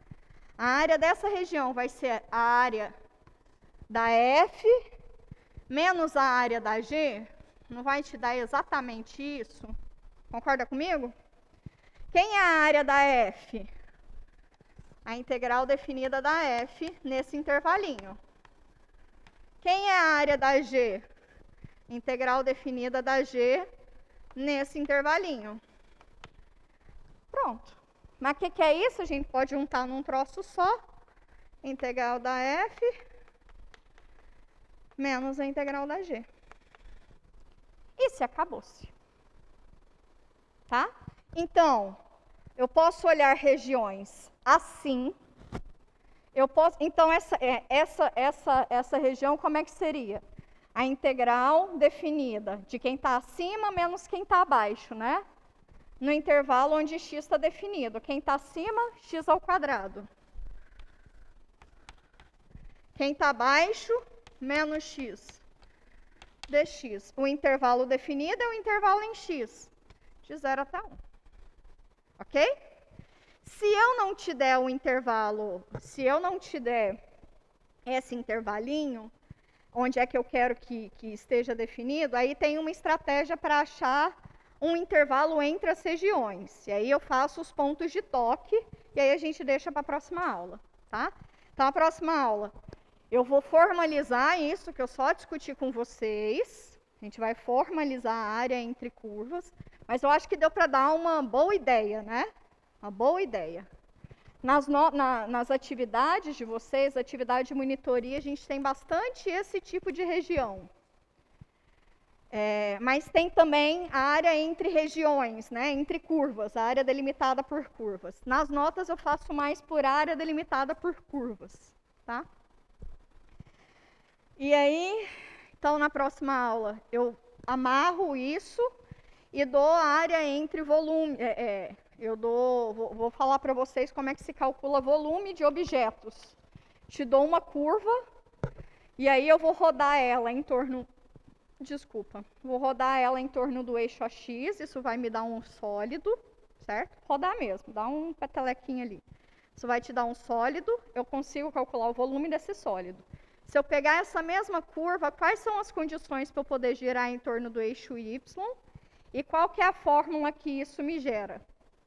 A área dessa região vai ser a área da F menos a área da G. Não vai te dar exatamente isso? Concorda comigo? Quem é a área da F? A integral definida da F nesse intervalinho. Quem é a área da G? Integral definida da G nesse intervalinho. Pronto. Mas o que é isso? A gente pode juntar num troço só. Integral da F menos a integral da G. E se acabou-se. Tá? Então, eu posso olhar regiões assim. Então, essa região, como é que seria? A integral definida de quem está acima menos quem está abaixo, né? No intervalo onde x está definido. Quem está acima, x ao quadrado. Quem está abaixo, menos x dx. O intervalo definido é o intervalo em x, de 0 até 1. Ok? Se eu não te der o intervalo, se eu não te der esse intervalinho, onde é que eu quero que esteja definido, aí tem uma estratégia para achar um intervalo entre as regiões. E aí eu faço os pontos de toque, e aí a gente deixa para a próxima aula, tá? Então, a próxima aula, eu vou formalizar isso que eu só discuti com vocês. A gente vai formalizar a área entre curvas, mas eu acho que deu para dar uma boa ideia, né? Uma boa ideia. Nas atividades de vocês, atividade de monitoria, a gente tem bastante esse tipo de região. Mas tem também a área entre regiões, né, entre curvas, a área delimitada por curvas. Nas notas eu faço mais por área delimitada por curvas, tá? E aí, então na próxima aula eu amarro isso e dou a área entre volume. Vou falar para vocês como é que se calcula volume de objetos. Te dou uma curva e aí eu vou rodar ela em torno. Vou rodar ela em torno do eixo AX, isso vai me dar um sólido, certo? Rodar mesmo, dá um petelequinho ali. Isso vai te dar um sólido, eu consigo calcular o volume desse sólido. Se eu pegar essa mesma curva, quais são as condições para eu poder girar em torno do eixo Y? E qual que é a fórmula que isso me gera?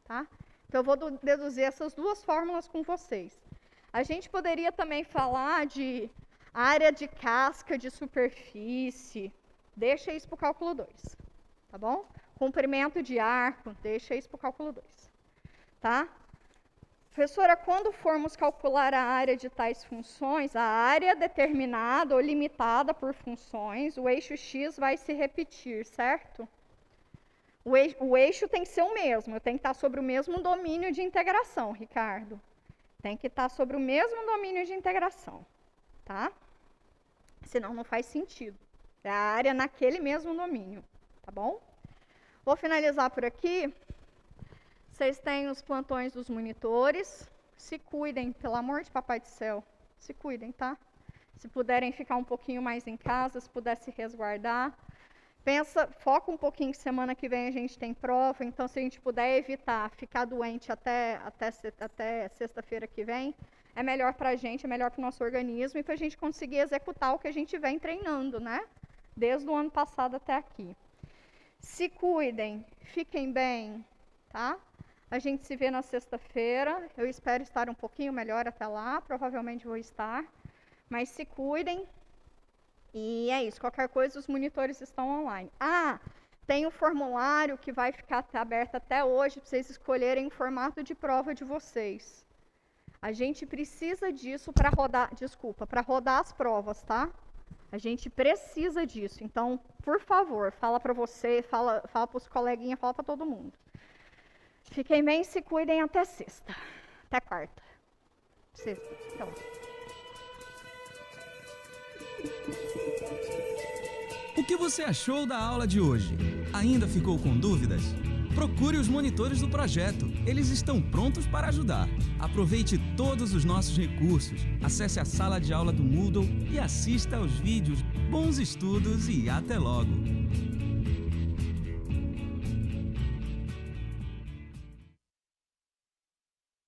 Tá? Então, eu vou deduzir essas duas fórmulas com vocês. A gente poderia também falar de área de casca de superfície. Deixa isso para o cálculo 2, tá bom? Comprimento de arco, deixa isso para o cálculo 2, tá? Professora, quando formos calcular a área de tais funções, a área determinada ou limitada por funções, o eixo x vai se repetir, certo? O eixo tem que ser o mesmo, tem que estar sobre o mesmo domínio de integração, Ricardo. Tem que estar sobre o mesmo domínio de integração, tá? Senão não faz sentido. É a área naquele mesmo domínio, tá bom? Vou finalizar por aqui. Vocês têm os plantões dos monitores. Se cuidem, pelo amor de papai do céu. Se cuidem, tá? Se puderem ficar um pouquinho mais em casa, se puder se resguardar. Foca um pouquinho que semana que vem a gente tem prova, então se a gente puder evitar ficar doente até sexta-feira que vem, é melhor para a gente, é melhor para o nosso organismo e para a gente conseguir executar o que a gente vem treinando, né? Desde o ano passado até aqui. Se cuidem, fiquem bem, tá? A gente se vê na sexta-feira. Eu espero estar um pouquinho melhor até lá, provavelmente vou estar. Mas se cuidem. E é isso, qualquer coisa, os monitores estão online. Tem um formulário que vai ficar aberto até hoje, para vocês escolherem o formato de prova de vocês. A gente precisa disso para rodar as provas, tá? A gente precisa disso. Então, por favor, fala para você, fala para os coleguinhas, fala para todo mundo. Fiquem bem, se cuidem até sexta. Até quarta. Sexta, então. O que você achou da aula de hoje? Ainda ficou com dúvidas? Procure os monitores do projeto. Eles estão prontos para ajudar. Aproveite todos os nossos recursos. Acesse a sala de aula do Moodle e assista aos vídeos. Bons estudos e até logo!